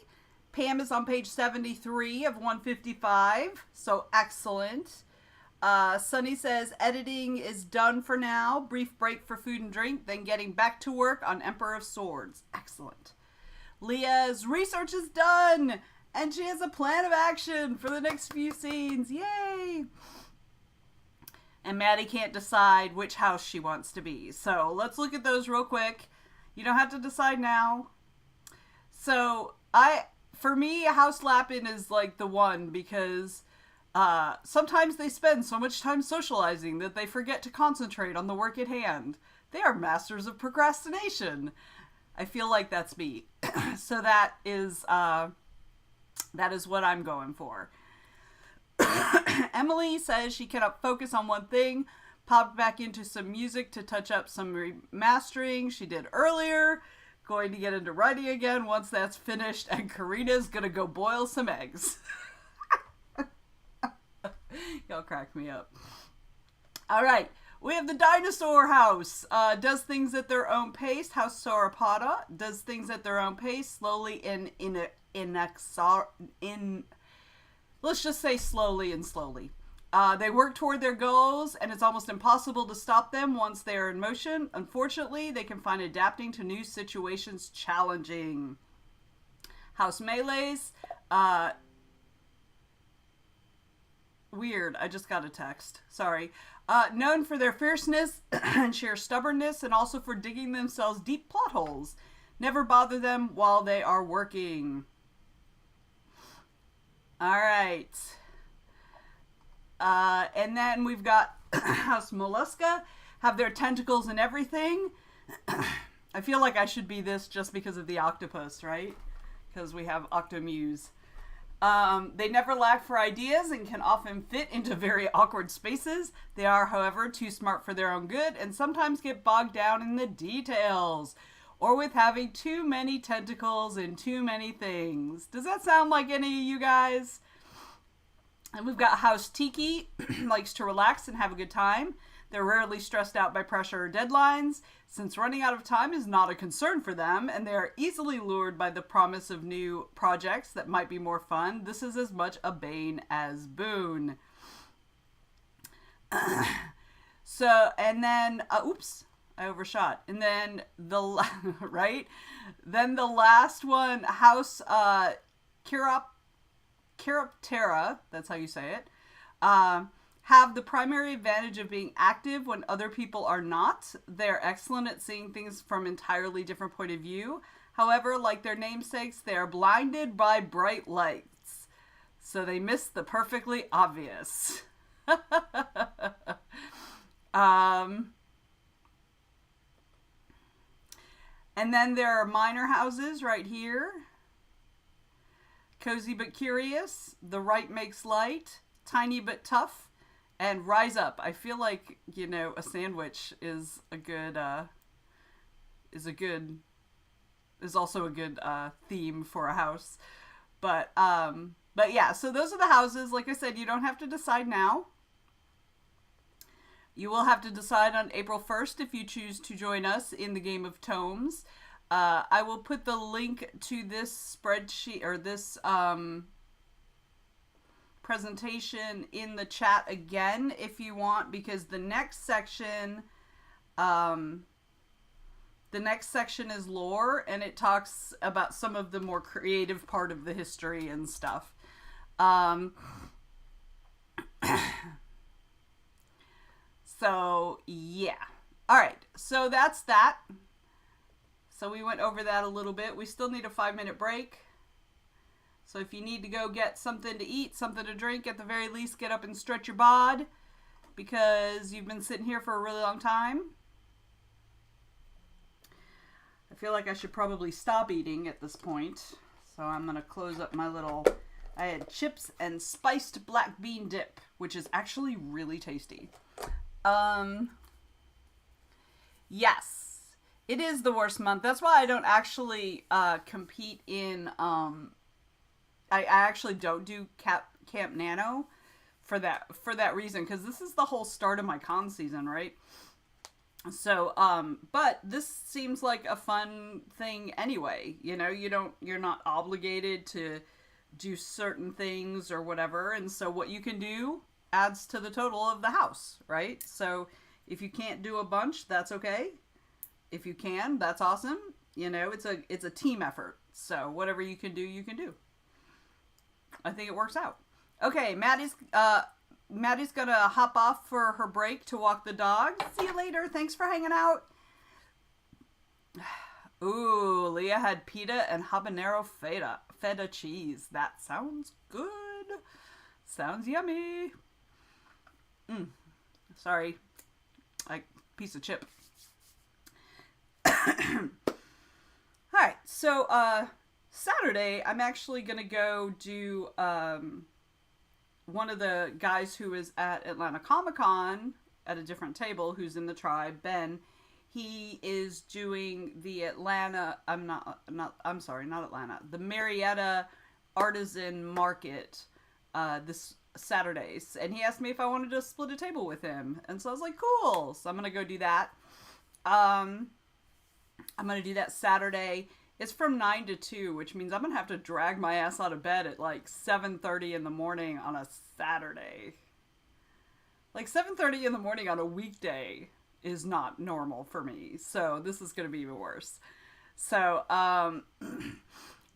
Pam is on page 73 of 155. So excellent. Sunny says editing is done for now. Brief break for food and drink. Then getting back to work on Emperor of Swords. Excellent. Leah's research is done. And she has a plan of action for the next few scenes. Yay. And Maddie can't decide which house she wants to be. So let's look at those real quick. You don't have to decide now. So for me, House Lapin is like the one because sometimes they spend so much time socializing that they forget to concentrate on the work at hand. They are masters of procrastination. I feel like that's me. So that is what I'm going for. Emily says she cannot focus on one thing. Popped back into some music to touch up some remastering she did earlier. Going to get into writing again once that's finished. And Karina's going to go boil some eggs. Y'all crack me up. All right. We have the dinosaur house. Does things at their own pace. House Sauropoda does things at their own pace. Slowly let's just say slowly and slowly. They work toward their goals, and it's almost impossible to stop them once they are in motion. Unfortunately, they can find adapting to new situations challenging. House Melees. Weird, I just got a text. Sorry. Known for their fierceness and sheer stubbornness, and also for digging themselves deep plot holes. Never bother them while they are working. All right. And then we've got House Mollusca. Have their tentacles and everything. I feel like I should be this just because of the octopus, right? Because we have Octomuse. They never lack for ideas and can often fit into very awkward spaces. They are, however, too smart for their own good and sometimes get bogged down in the details. Or with having too many tentacles and too many things. Does that sound like any of you guys? And we've got House Tiki. Likes to relax and have a good time. They're rarely stressed out by pressure or deadlines, since running out of time is not a concern for them, and they are easily lured by the promise of new projects that might be more fun. This is as much a bane as boon. And then, oops. I overshot. And then right? Then the last one, House Chiroptera, that's how you say it, have the primary advantage of being active when other people are not. They're excellent at seeing things from entirely different point of view. However, like their namesakes, they are blinded by bright lights. So they miss the perfectly obvious. And then there are minor houses right here. Cozy but curious. The right makes light. Tiny but tough. And rise up. I feel like, a sandwich is also a good theme for a house. But yeah, so those are the houses. Like I said, you don't have to decide now. You will have to decide on April 1st if you choose to join us in the Game of Tomes. I will put the link to this spreadsheet or this presentation in the chat again if you want, because the next section is lore, and it talks about some of the more creative part of the history and stuff. So, yeah. Alright, so that's that. So we went over that a little bit. We still need a 5-minute break. So if you need to go get something to eat, something to drink, at the very least, get up and stretch your bod, because you've been sitting here for a really long time. I feel like I should probably stop eating at this point. So I'm going to close up my little... I had chips and spiced black bean dip, which is actually really tasty. Yes, it is the worst month. That's why I don't actually compete in... I actually don't do Camp Nano for that reason, because this is the whole start of my con season, right? So, but this seems like a fun thing anyway. You know, you're not obligated to do certain things or whatever, and so what you can do adds to the total of the house, right? So if you can't do a bunch, that's okay. If you can, that's awesome. You know, it's a team effort. So whatever you can do, you can do. I think it works out. Okay, Maddie's gonna hop off for her break to walk the dog. See you later. Thanks for hanging out. Ooh, Leah had pita and habanero feta cheese. That sounds good. Sounds yummy. Sorry. Like piece of chip. Alright, so Saturday I'm actually gonna go do one of the guys who is at Atlanta Comic-Con at a different table, who's in the tribe, Ben. He is doing the the Marietta Artisan Market this Saturdays, and he asked me if I wanted to split a table with him, and so I was like, cool. So I'm gonna go do that. I'm gonna do that Saturday. It's from 9 to 2, which means I'm gonna have to drag my ass out of bed at like 7:30 in the morning on a Saturday. Like 7:30 in the morning on a weekday is not normal for me, so this is gonna be even worse. So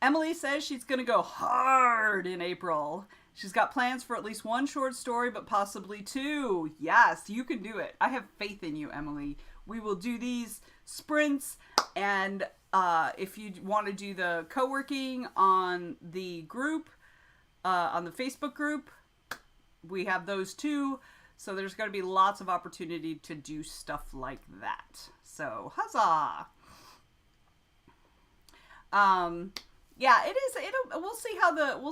Emily says she's gonna go hard in April. She's got plans for at least one short story, but possibly 2. Yes, you can do it. I have faith in you, Emily. We will do these sprints, and if you want to do the co-working on the group, on the Facebook group, we have those too. So there's going to be lots of opportunity to do stuff like that. So huzzah! Yeah, it is. We'll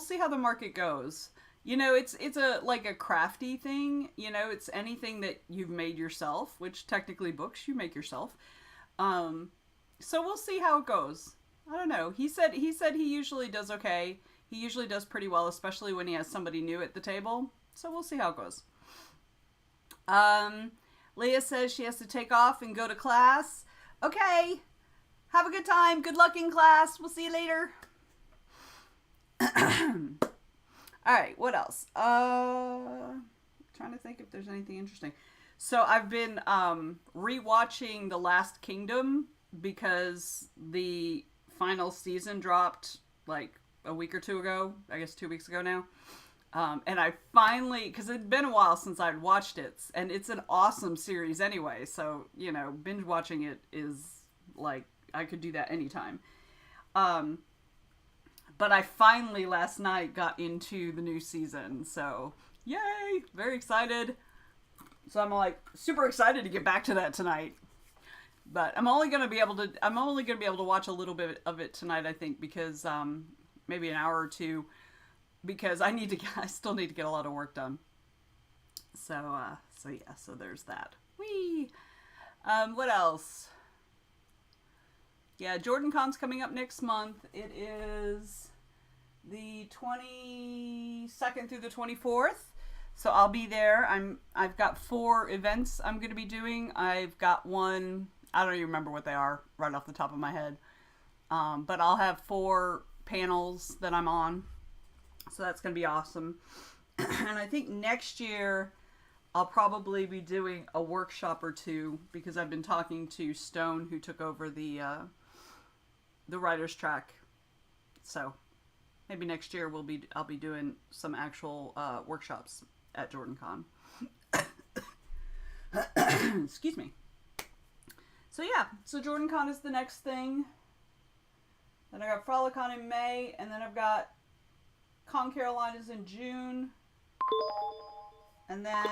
see how the market goes. You know, it's like a crafty thing. You know, it's anything that you've made yourself, which technically books you make yourself. So we'll see how it goes. I don't know. He said he usually does okay. He usually does pretty well, especially when he has somebody new at the table. So we'll see how it goes. Leah says she has to take off and go to class. Okay. Have a good time. Good luck in class. We'll see you later. Alright, what else? Trying to think if there's anything interesting. So I've been rewatching The Last Kingdom because the final season dropped like a week or 2 ago. I guess 2 weeks ago now. And I finally, because it'd been a while since I'd watched it, and it's an awesome series anyway, so, you know, binge watching it is like, I could do that anytime. But I finally last night got into the new season, so yay, very excited. So I'm like super excited to get back to that tonight. But I'm only gonna be able to watch a little bit of it tonight, I think, because maybe an hour or 2, because I still need to get a lot of work done. So yeah, so there's that. Whee! What else? Yeah, Jordan Con's coming up next month. It is the 22nd through the 24th. So I'll be there. I've got 4 events I'm going to be doing. I've got one, I don't even remember what they are right off the top of my head. But I'll have 4 panels that I'm on. So that's going to be awesome. And I think next year I'll probably be doing a workshop or two because I've been talking to Stone, who took over the writer's track. So maybe next year I'll be doing some actual workshops at JordanCon. Excuse me. So yeah, so JordanCon is the next thing. Then I got Frolicon in May, and then I've got Con Carolinas in June, and then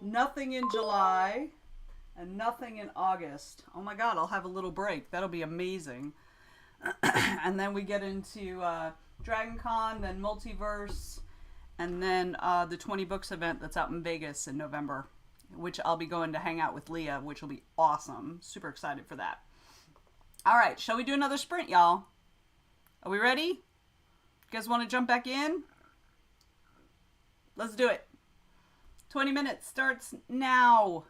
nothing in July, and nothing in August. Oh my god, I'll have a little break. That'll be amazing. And then we get into DragonCon, then Multiverse, and then the 20 Books event that's out in Vegas in November, which I'll be going to hang out with Leah, which will be awesome. Super excited for that. All right, shall we do another sprint, y'all? Are we ready? You guys want to jump back in? Let's do it. 20 minutes starts now.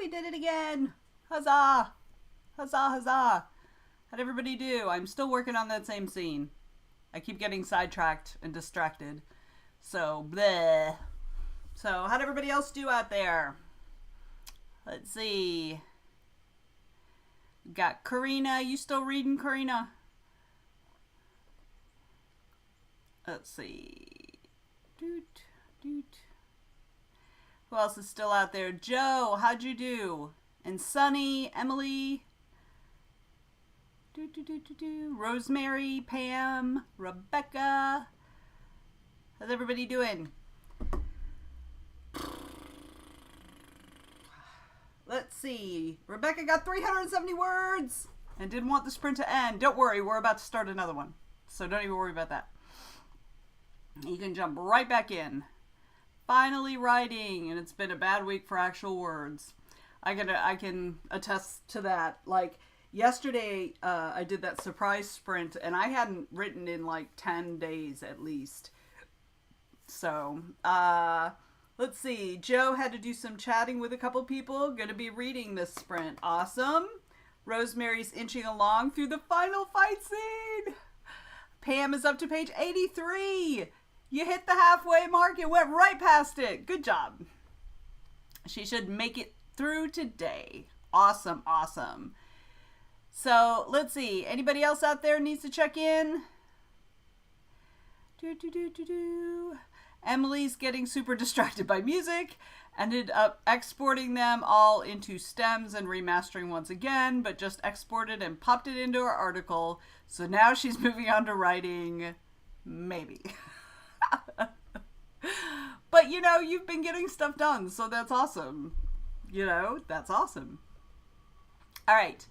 we did it again. Huzzah. Huzzah, huzzah. How'd everybody do? I'm still working on that same scene. I keep getting sidetracked and distracted. So, bleh. So, how'd everybody else do out there? Let's see. Got Karina. You still reading, Karina? Let's see. Doot, doot. Who else is still out there? Joe, how'd you do? And Sunny, Emily. Rosemary, Pam, Rebecca. How's everybody doing? Let's see. Rebecca got 370 words and didn't want the sprint to end. Don't worry, we're about to start another one. So don't even worry about that. You can jump right back in. Finally writing, and it's been a bad week for actual words. I can attest to that. Like yesterday, I did that surprise sprint, and I hadn't written in like 10 days at least. So, let's see. Joe had to do some chatting with a couple people. Gonna be reading this sprint. Awesome. Rosemary's inching along through the final fight scene. Pam is up to page 83. You hit the halfway mark. It went right past it. Good job. She should make it through today. Awesome, awesome. So, let's see. Anybody else out there needs to check in? Emily's getting super distracted by music. Ended up exporting them all into stems and remastering once again, but just exported and popped it into her article. So now she's moving on to writing. Maybe. But, you know, you've been getting stuff done, so that's awesome. You know, that's awesome. All right.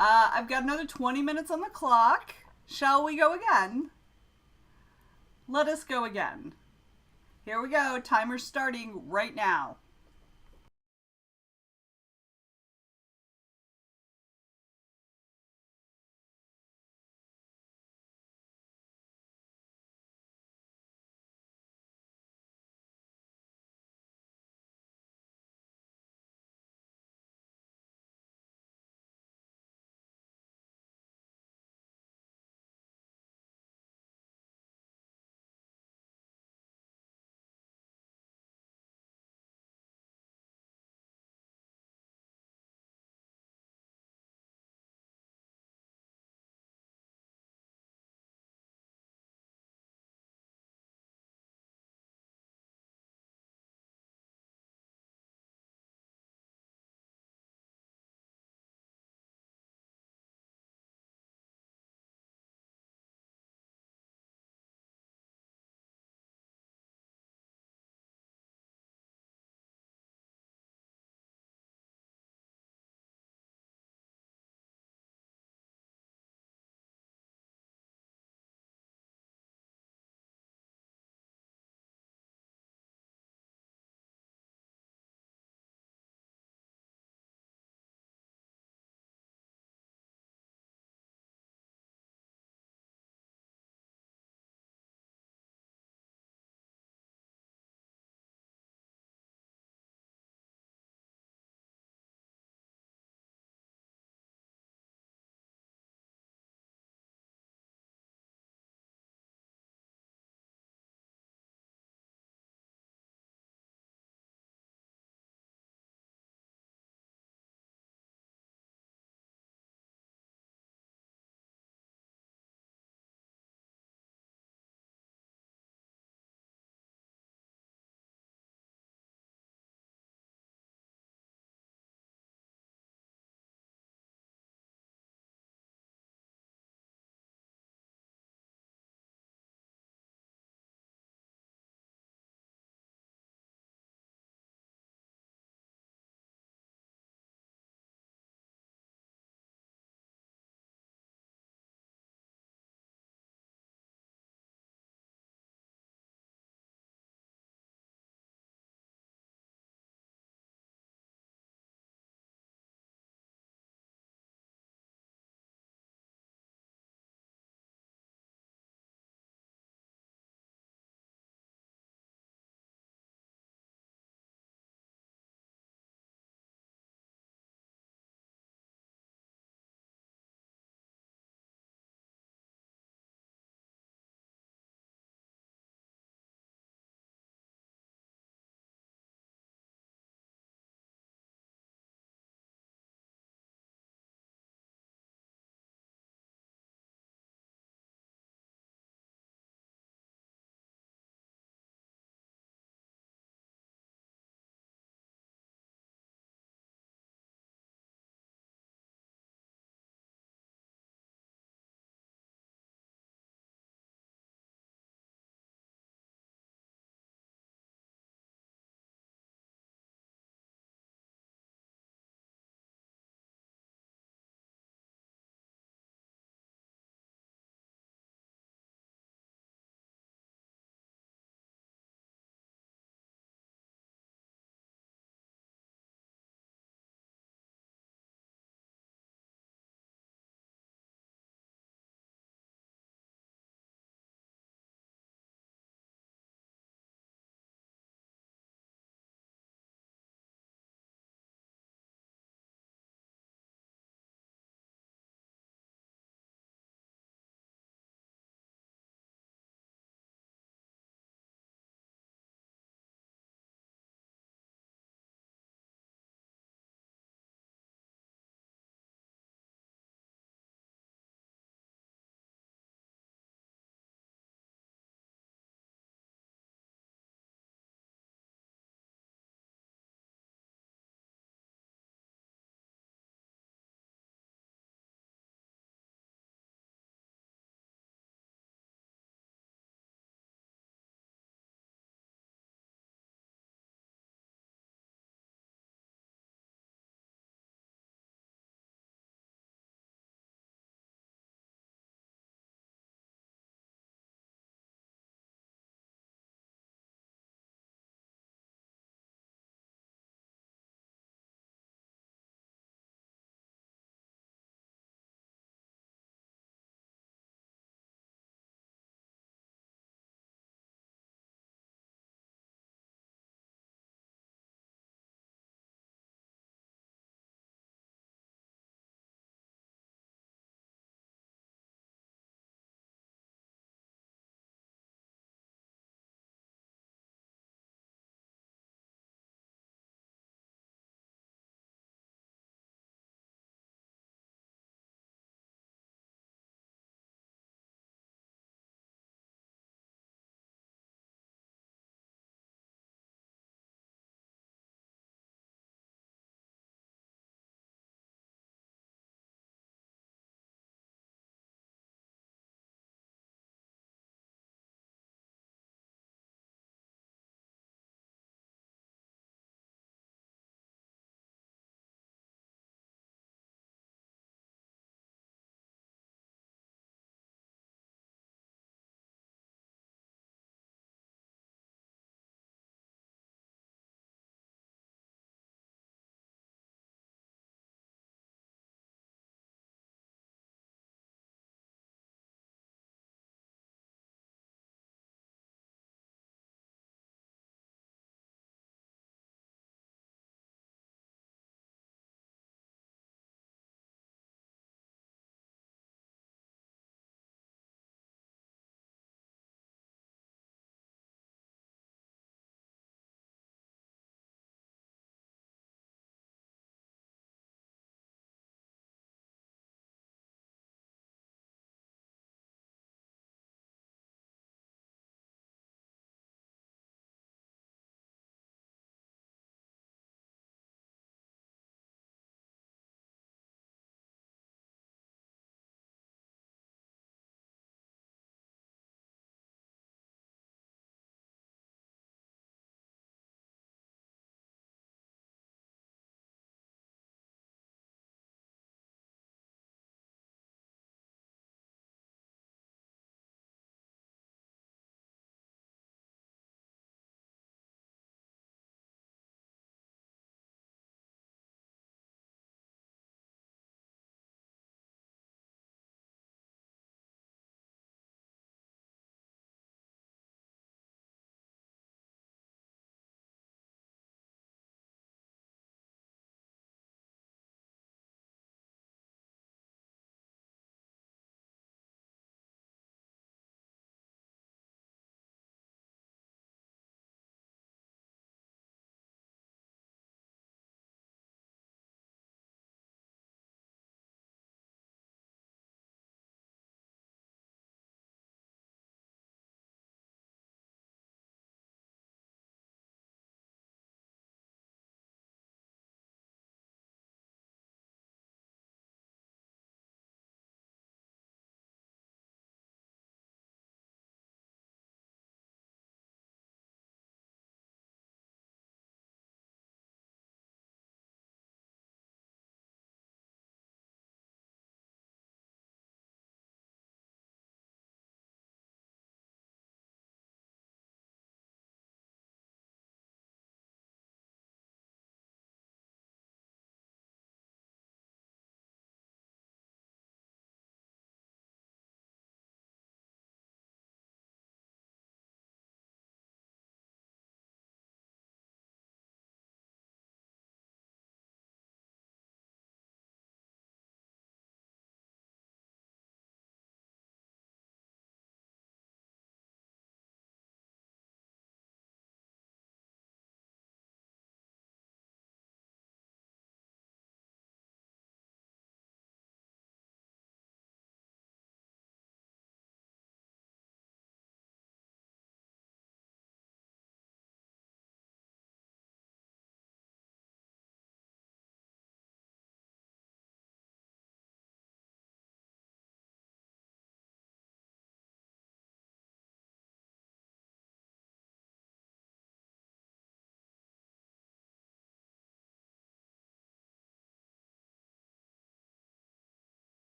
I've got another 20 minutes on the clock. Shall we go again? Let us go again. Here we go. Timer's starting right now.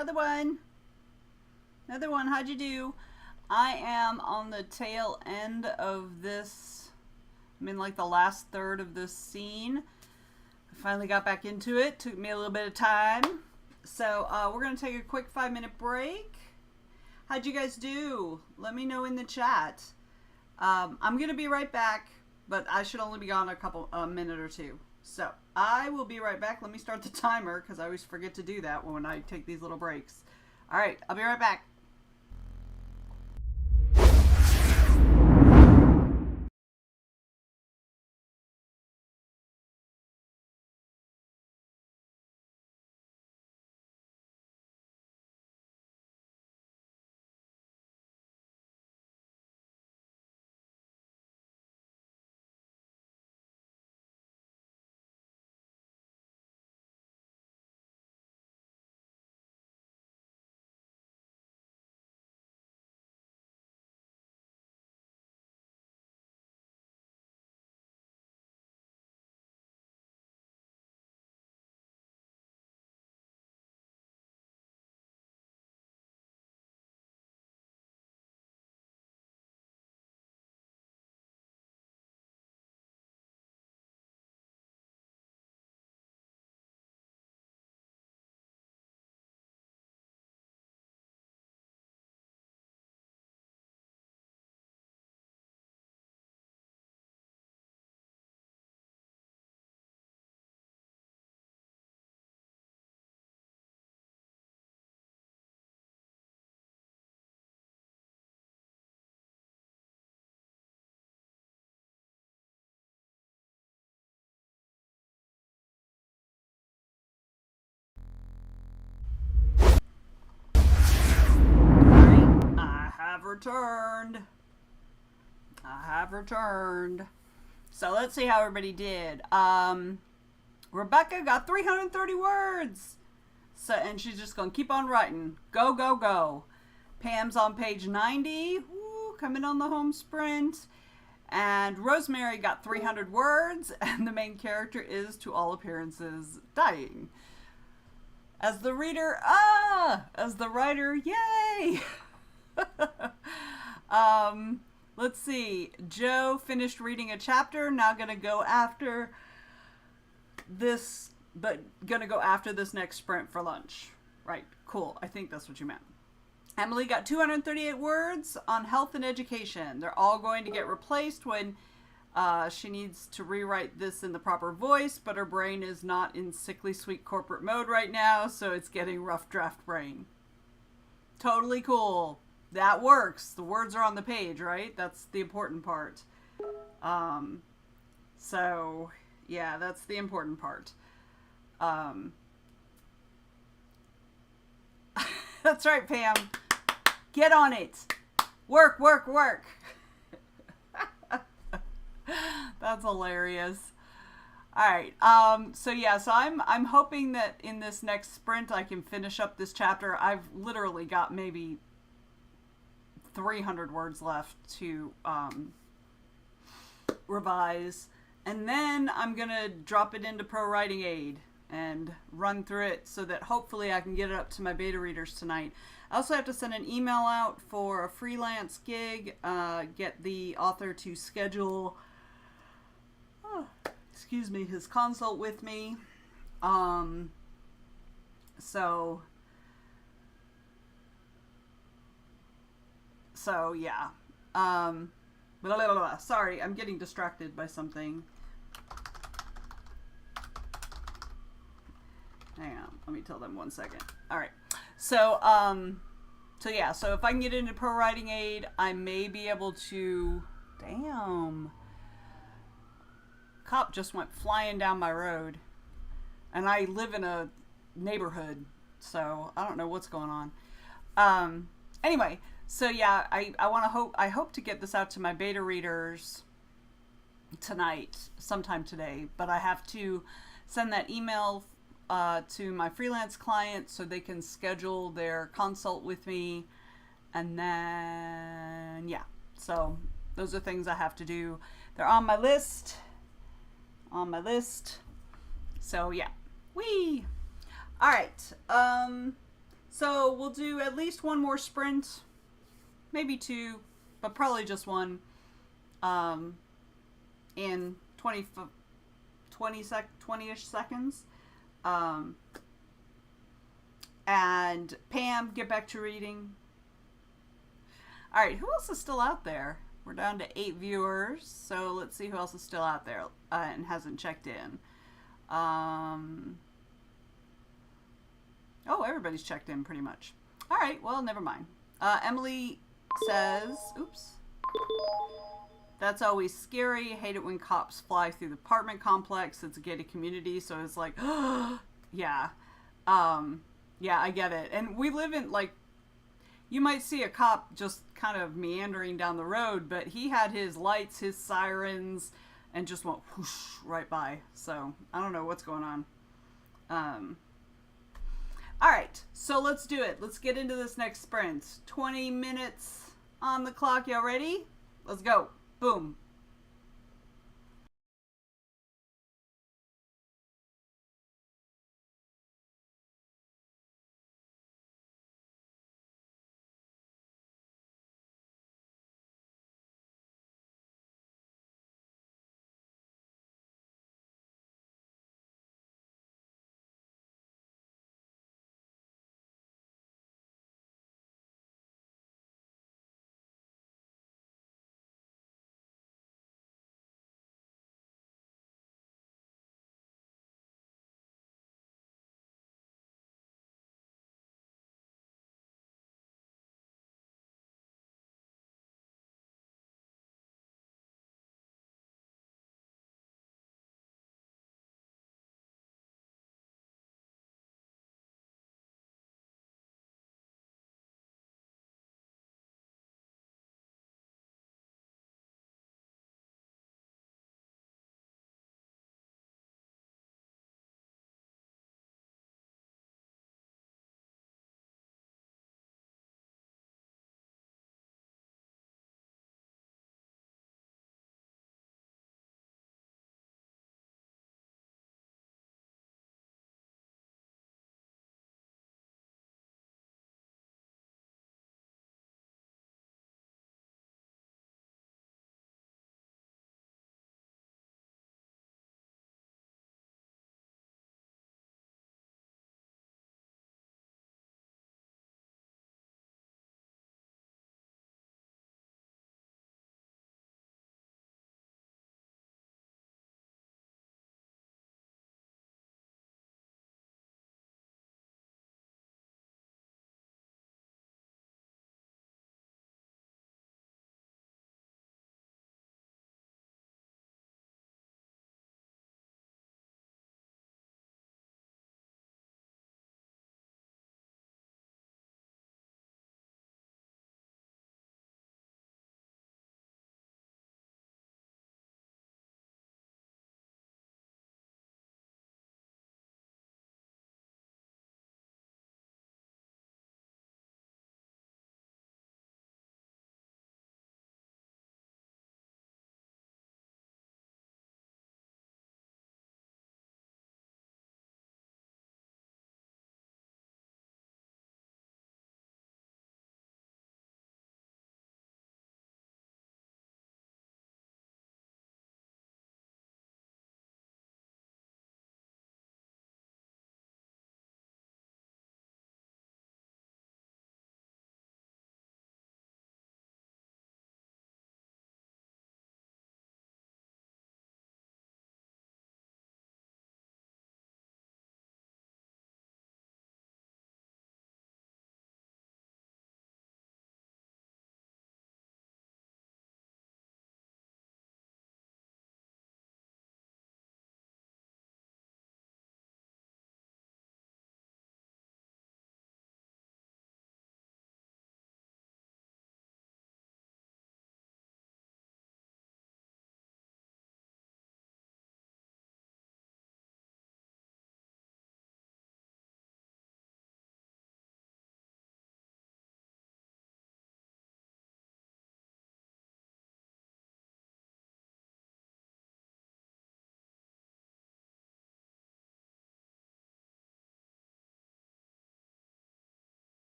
Another one. Another one. How'd you do? I am on the tail end of this. I'm in like the last third of this scene. I finally got back into it. Took me a little bit of time. So we're going to take a quick 5-minute break. How'd you guys do? Let me know in the chat. I'm going to be right back, but I should only be gone a minute or two. So I will be right back. Let me start the timer because I always forget to do that when I take these little breaks. All right, I'll be right back. I have returned. So let's see how everybody did. Rebecca got 330 words. So, and she's just going to keep on writing. Go, go, go. Pam's on page 90. Woo, coming on the home sprint. And Rosemary got 300 words. And the main character is, to all appearances, dying. As the reader, as the writer, yay! Let's see. Joe finished reading a chapter. Now gonna go after this, but gonna go after this next sprint for lunch. Right. Cool. I think that's what you meant. Emily got 238 words on health and education. They're all going to get replaced when she needs to rewrite this in the proper voice, but her brain is not in sickly sweet corporate mode right now, so it's getting rough draft brain. Totally cool. That works. The words are on the page, right? That's the important part. So, yeah, that's the important part. That's right, Pam. Get on it. Work, work, work. That's hilarious. All right. So yeah, so I'm hoping that in this next sprint I can finish up this chapter. I've literally got maybe 300 words left to revise, and then I'm gonna drop it into Pro Writing Aid and run through it so that hopefully I can get it up to my beta readers tonight. I also have to send an email out for a freelance gig, get the author to schedule his consult with me. So yeah. Sorry, I'm getting distracted by something. Hang on, let me tell them 1 second. All right. So yeah, so if I can get into Pro Writing Aid, I may be able to, damn. Cop just went flying down my road. And I live in a neighborhood, so I don't know what's going on. Anyway, so yeah, I hope to get this out to my beta readers tonight, sometime today, but I have to send that email to my freelance client so they can schedule their consult with me, and then yeah, so those are things I have to do. They're on my list. So yeah, wee. All right. So we'll do at least one more sprint, maybe two, but probably just one. In 20-ish seconds. Um, and Pam, get back to reading. All right, who else is still out there? We're down to 8 viewers, so let's see who else is still out there and hasn't checked in. Oh, everybody's checked in pretty much. All right, well, never mind. Emily says, oops. That's always scary. I hate it when cops fly through the apartment complex. It's a gated community, so it's like, yeah. Yeah, I get it. And we live in, like, you might see a cop just kind of meandering down the road, but he had his lights, his sirens, and just went whoosh right by. So I don't know what's going on. All right, so let's do it. Let's get into this next sprint. 20 minutes on the clock. Y'all ready? Let's go. Boom.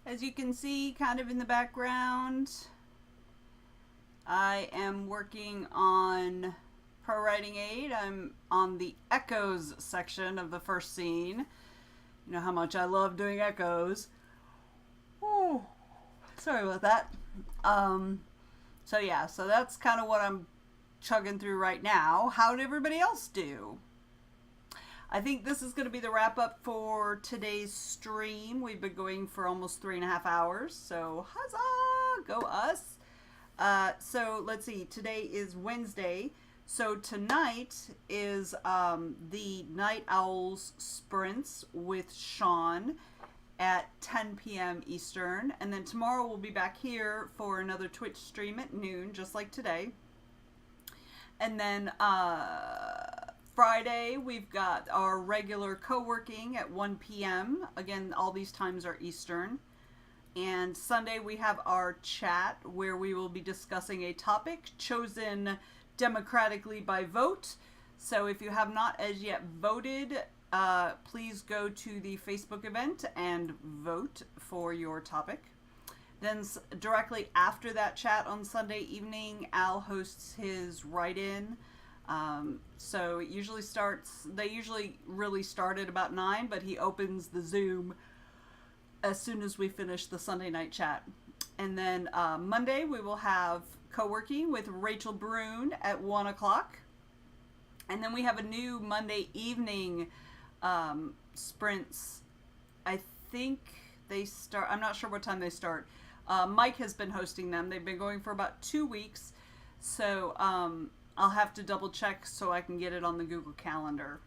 As you can see, kind of in the background, I am working on Pro Writing Aid. I'm on the echoes section of the first scene. You know how much I love doing echoes. Oh, sorry about that. So yeah, so that's kind of what I'm chugging through right now. How did everybody else do? I think this is going to be the wrap up for today's stream. We've been going for almost 3.5 hours, so huzzah, go us. So let's see, today is Wednesday. So tonight is the Night Owls Sprints with Sean at 10 p.m. Eastern. And then tomorrow we'll be back here for another Twitch stream at noon, just like today. And then Friday we've got our regular co-working at 1 p.m. Again, all these times are Eastern. And Sunday we have our chat where we will be discussing a topic chosen democratically by vote. So if you have not as yet voted, please go to the Facebook event and vote for your topic. Then directly after that chat on Sunday evening, Al hosts his write-in. So it usually they usually really start at about 9, but he opens the Zoom as soon as we finish the Sunday night chat. And then Monday we will have co-working with Rachel Brune at 1 o'clock. And then we have a new Monday evening sprints. I think they start, I'm not sure what time they start. Mike has been hosting them. They've been going for about 2 weeks. So I'll have to double check so I can get it on the Google Calendar.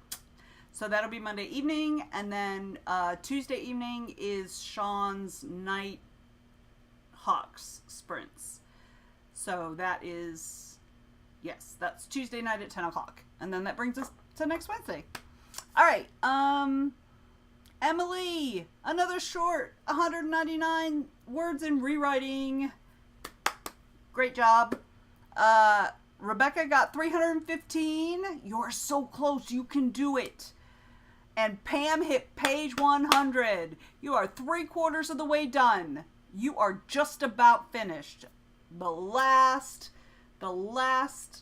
So that'll be Monday evening. And then Tuesday evening is Sean's Night Hawks sprints. So that is, yes, that's Tuesday night at 10 o'clock. And then that brings us to next Wednesday. All right. Emily, another short, 199 words in rewriting. Great job. Rebecca got 315. You're so close. You can do it. And Pam hit page 100. You are 3/4 of the way done. You are just about finished. The last,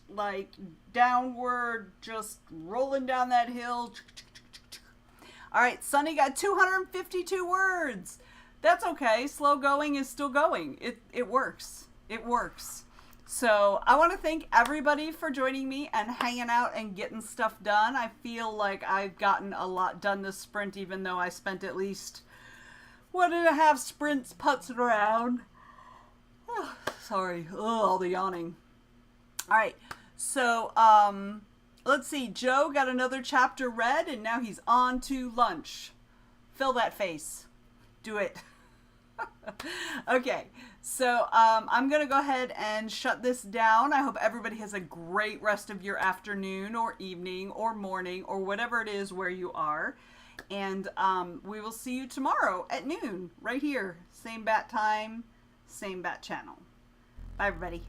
like, downward, just rolling down that hill. All right, Sunny got 252 words. That's okay. Slow going is still going. It works. It works. So I want to thank everybody for joining me and hanging out and getting stuff done. I feel like I've gotten a lot done this sprint, even though I spent at least 1.5 sprints putzing around. Sorry. Ugh, all the yawning. All right. So, let's see. Joe got another chapter read, and now he's on to lunch. Fill that face. Do it. Okay. So, I'm going to go ahead and shut this down. I hope everybody has a great rest of your afternoon or evening or morning or whatever it is where you are. And we will see you tomorrow at noon right here. Same bat time, same bat channel. Bye, everybody.